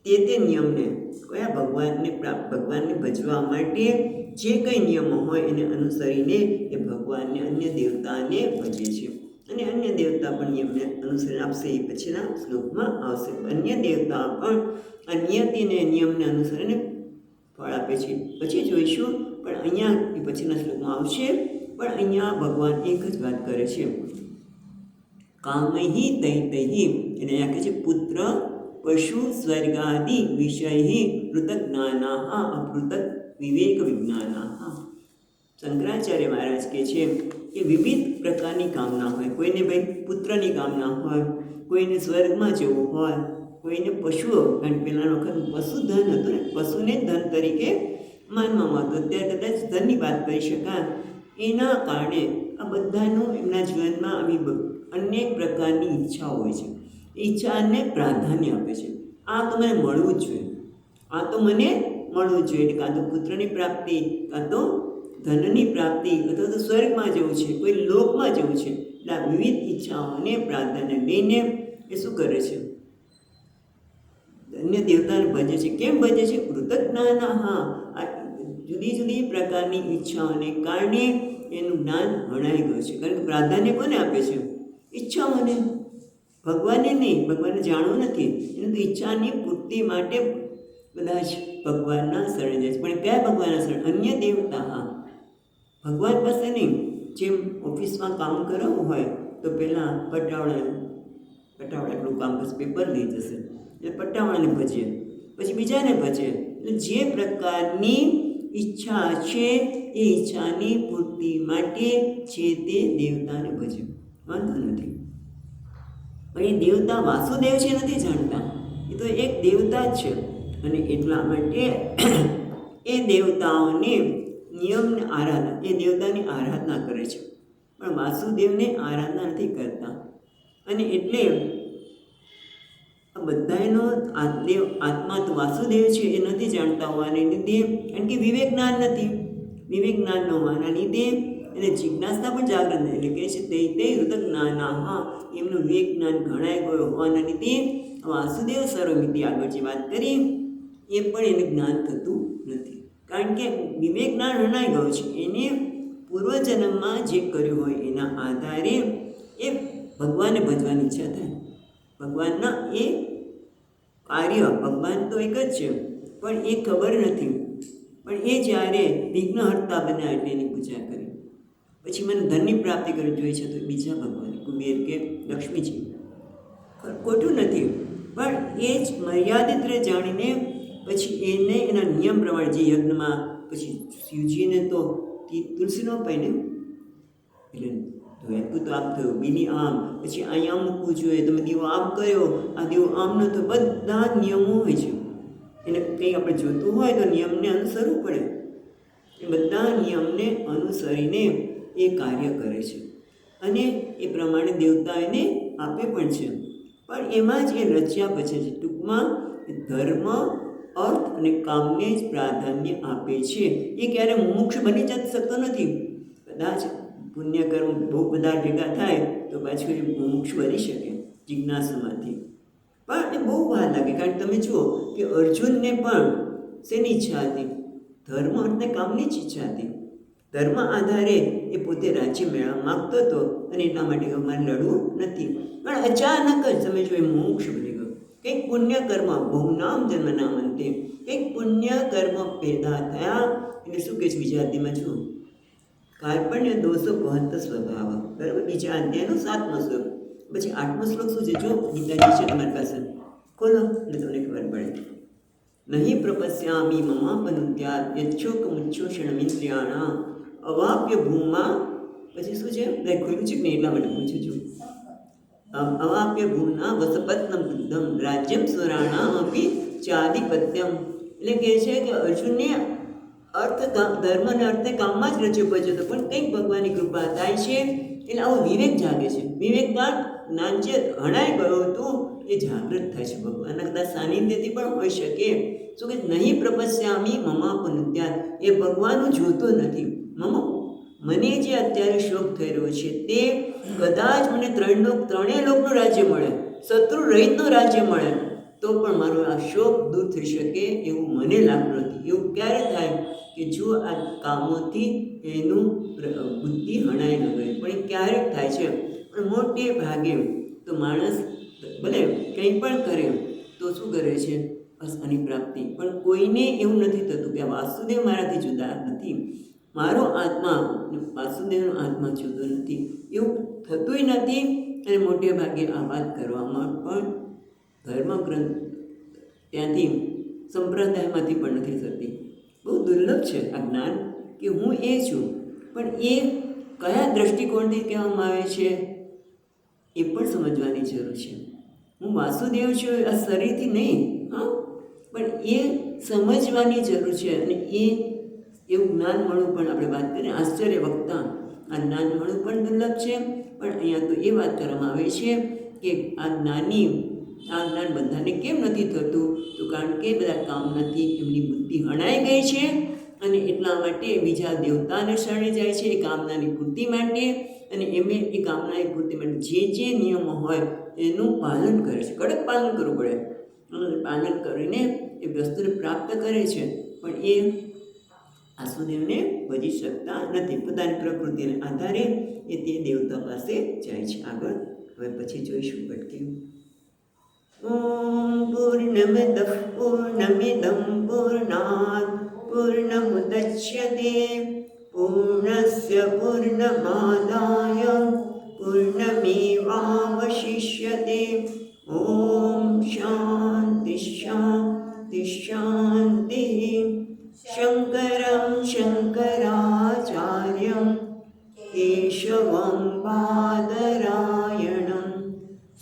તે નિયમને, કયા? ભગવાનને ભજવા માટે જે કંઈ નિયમો હોય એને અનુસરીને એ ભગવાનને, અન્ય દેવતાને ભજે છે. અને અન્ય દેવતા પણ નિયમને અનુસરણ આપશે, એ પછીના શ્લોકમાં આવશે. અન્ય દેવતા પણ આ નિયતિને નિયમને અનુસરીને ફળ આપે છે. પછી જોઈશું, પણ અહીંયા એ પછીના શ્લોકમાં આવશે. પણ અહીંયા ભગવાન એક જ વાત કરે છે, કામૈ તૈ, એને અહીંયા કહે છે પુત્ર પશુ સ્વર્ગાદિ વિષય પૃથક જ્ઞાનાહ અપૃથક વિવેક વિજ્ઞાનાહ. શંકરાચાર્ય મહારાજ કહે છે કે વિવિધ પ્રકારની કામના હોય. કોઈને ભાઈ પુત્રની કામના હોય, કોઈને સ્વર્ગમાં જવું હોય, કોઈને પશુઓ, કારણ પહેલાં વખત પશુધન હતું ને, પશુને ધન તરીકે માનવામાં આવતું. અત્યારે કદાચ ધનની વાત કરી શકાય. એના કારણે આ બધાનું એમના જીવનમાં આવી અનેક પ્રકારની ઈચ્છાઓ હોય છે. ઈચ્છાને પ્રાધાન્ય આપે છે. આ તો મને મળવું જ જોઈએ, આ તો મને મળવું જ જોઈએ. કાં તો પુત્રની પ્રાપ્તિ, કાં તો ધનની પ્રાપ્તિ, અથવા તો સ્વર્ગમાં જવું છે, કોઈ લોકમાં જવું છે. એટલે આ વિવિધ ઈચ્છાઓને પ્રાધાન્ય લઈને એ શું કરે છે? અન્ય દેવતાને ભજે છે. કેમ ભજે છે? પૃથક જ્ઞાન. આ જુદી જુદી પ્રકારની ઈચ્છાઓને કારણે એનું જ્ઞાન હણાઈ ગયું છે. કારણ કે પ્રાધાન્ય કોને આપે છે? ઈચ્છાઓને, ભગવાનને નહીં. ભગવાનને જાણવું નથી, એને તો ઈચ્છાની પૂર્તિ માટે બધા જ ભગવાનના શરણે જાય છે. પણ કયા ભગવાનના શરણ? અન્ય દેવતા. ભગવાન પાસે નહીં. જેમ ઓફિસમાં કામ કરાવવું હોય તો પહેલાં પટાવાળા એટલું કામ કરશે, પેપર લઈ જશે, એટલે પટ્ટાવાળાને ભજે, પછી બીજાને ભજે. એટલે જે પ્રકારની ઈચ્છા છે એ ઈચ્છાની પૂર્તિ માટે છે તે દેવતાને ભજે, વાંધો નથી. પણ એ દેવતા વાસુદેવ છે નથી જાણતા, એ તો એક દેવતા જ છે. અને એટલા માટે એ દેવતાઓને નિયમને આરાધના, એ દેવતાની આરાધના કરે છે, પણ વાસુદેવને આરાધના નથી કરતા. અને એટલે આ બધાનો આત્મા તો વાસુદેવ છે એ નથી જાણતા હોવાને લીધે, કારણ કે વિવેક જ્ઞાન નથી. વિવેક જ્ઞાન ન હોવાના લીધે એને જિજ્ઞાસા પણ જાગૃત નથી. એટલે કહે છે તે હૃદય જ્ઞાનાહ, એમનું વિવેક જ્ઞાન ઘણાઈ ગયો હોવાના લીધે વાસુદેવ સર્વમિતિ આગળ જે વાત કરી એ પણ એને જ્ઞાન થતું નથી. કારણ કે વિવેક જ્ઞાન હણાઈ ગયું છે. એને પૂર્વજન્મમાં જે કર્યું હોય એના આધારે એ ભગવાનને ભજવાની ઈચ્છા થાય. ભગવાનના એ કાર્ય, ભગવાન તો એક જ છે, પણ એ ખબર નથી. પણ એ જ્યારે વિઘ્નહર્તા બન્યા એટલે એની પૂજા કરી. પછી મને ધનની પ્રાપ્તિ કરવી જોઈએ છે તો બીજા ભગવાન કુબેર કે લક્ષ્મીજી, ખોટું નથી. પણ એ જ મર્યાદિત જાણીને પછી એને એના નિયમ પ્રમાણે જે યજ્ઞમાં, પછી શિવજીને તો તુલસીનો પાઈને એટલે ધોયાતું તો આમ થયું, બીની આમ, પછી અહીંયા મૂકવું જોઈએ, તમે દીવો આમ કર્યો, આ દીવો આમ ન થયો, બધા નિયમો હોય છે. એને કંઈ આપણે જોતું હોય તો નિયમને અનુસરવું પડે. એ બધા નિયમને અનુસરીને એ કાર્ય કરે છે અને એ પ્રમાણે દેવતા એને આપે પણ છે. પણ એમાં જ એ રચ્યા પછી છે. ટૂંકમાં ધર્મ અર્થ અને કામને જ પ્રાધાન્ય આપે છે. એ ક્યારે મુમુક્ષ બની જ શકતો નથી. કદાચ પુણ્યકર્મ બહુ બધા ભેગા થાય તો પાછું એ મુમુક્ષ બની શકે જિજ્ઞાસામાંથી. પણ એ બહુ વાર લાગે. કારણ કે તમે જુઓ કે અર્જુનને પણ શેની ઈચ્છા હતી? ધર્મ અને કામની જ ઈચ્છા હતી. ધર્મ આધારે એ પોતે રાજ્ય મેળવવા માગતો હતો અને એટલા માટે મારે લડવું નથી. પણ અચાનક જ તમે જો એ મોક્ષ બની ગયો. કંઈક પુણ્ય કર્મ ભૂમનામ જન્મના અંતે કંઈક પુણ્ય કર્મ પેદા થયા. એટલે શું કહે છે બીજા અધ્યાયમાં જુઓ, કાર્પણ્ય દોષો વહંત સ્વભાવ. બરાબર, બીજા અધ્યાયનો 7મો શ્લોક. પછી 8મો શ્લોક શું છે? જો ગીતાજી છે તમારી પાસે, ખોલો એટલે તમને ખબર પડે. નહીં પ્રપશ્યામી મમાપનુદ્યાત યચ્છોક મુચ્છોષણમિન્દ્રિયાણામ અવાપ્ય ભૂમા. પછી શું છે? ખોલ્યું છે કે નહીં એટલા માટે પૂછું છું. અવાપ્ય ભૂમના વસપત્નમ બુદ્ધમ રાજ્યમ સ્વરાણામ અપી ચાધિપત્યમ. એટલે કહે છે કે અર્જુનને અર્થ ધર્મ અને અર્થે કામમાં જ રચ્યો પચ્યો હતો, પણ કંઈક ભગવાનની કૃપા થાય છે એટલે આવો વિવેક જાગે છે. વિવેકદાન જ્ઞાન જે હણાઈ ગયું હતું એ જાગૃત થાય છે. ભગવાનના કદાચ સાનિધ્યથી પણ હોઈ શકે. શું કે નહીં પ્રપશ્યામી મમાપનુદ્યાત. એ ભગવાનનું જોતો નથી. મને જે અત્યારે શોક થઈ રહ્યો છે તે કદાચ મને ત્રણેય લોકનું રાજ્ય મળે, શત્રુ રહિતનું રાજ્ય મળે તો પણ મારો આ શોક દૂર થઈ શકે એવું મને લાગતું નથી. એવું ક્યારે થાય કે જો આ કામોથી એનું બુદ્ધિ હણાઈ ન ગઈ. પણ એ ક્યારેક થાય છે. પણ મોટે ભાગે તો માણસ ભલે કંઈ પણ કરે તો શું કરે છે? બસ આની પ્રાપ્તિ. પણ કોઈને એવું નથી થતું કે આ વાસુદેવ મારાથી જુદા નથી, મારો આત્મા વાસુદેવનો આત્મા જુદો નથી, એવું થતુંય નથી. અને મોટે ભાગે આ વાત કરવામાં પણ ધર્મગ્રંથ ત્યાંથી સંપ્રદાયમાંથી પણ નથી થતી. બહુ દુર્લભ છે આ જ્ઞાન કે હું એ છું, પણ એ કયા દૃષ્ટિકોણથી કહેવામાં આવે છે એ પણ સમજવાની જરૂર છે. હું વાસુદેવ છું આ શરીરથી નહીં, હા, પણ એ સમજવાની જરૂર છે. અને એવું જ્ઞાન મળવું પણ આપણે વાત કરીએ આશ્ચર્ય વક્તા, આ જ્ઞાન મળવું પણ દુર્લભ છે. પણ અહીંયા તો એ વાત કરવામાં આવે છે કે આ જ્ઞાન બધાને કેમ નથી થતું? તો કારણ કે બધા કામ નથી, એમની બુદ્ધિ હણાઈ ગઈ છે અને એટલા માટે બીજા દેવતાને શરણે જાય છે એ કામનાની પૂર્તિ માટે. અને એ કામનાની પૂર્તિ માટે જે નિયમો હોય એનું પાલન કરે છે. કડક પાલન કરવું પડે. પાલન કરીને એ વસ્તુને પ્રાપ્ત કરે છે. પણ એ વાસુદેવને ભજી શકતા નથી. પોતાની પ્રકૃતિને આધારે એ તે દેવતા પાસે જાય છે. આગળ હવે પછી જોઈશું ભટકી. ઓમ પૂર્ણમદ પૂર્ણમિદં પૂર્ણાત પૂર્ણમુદચ્યતે પૂર્ણસ્ય પૂર્ણમાદાય પૂર્ણમેવાવશિષ્યતે. ઓમ શાંતિ શાંતિ શાંતિ. શંકરં શંકરાચાર્યં કેશવં બાદરાયણં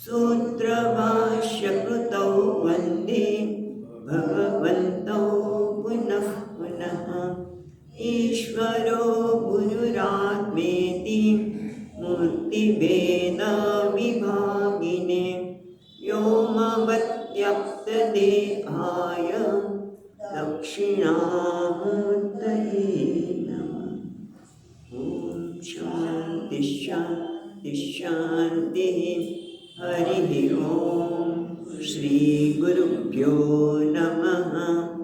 સૂત્રભાષ્યકૃતૌ વંદે ભગવन्तૌ પુનઃ પુનઃ. ઈશ્વરો ગુરુરાત્મેતિ મૂર્તિભેદવિભાગિને વ્યોમવત્યપ્તદેહાય દક્ષિણામૂર્તયે નમઃ. ઓમ શાંતિ શાંતિ શાંતિ. હરિ ઓમ. શ્રી ગુરુભ્યો નમઃ.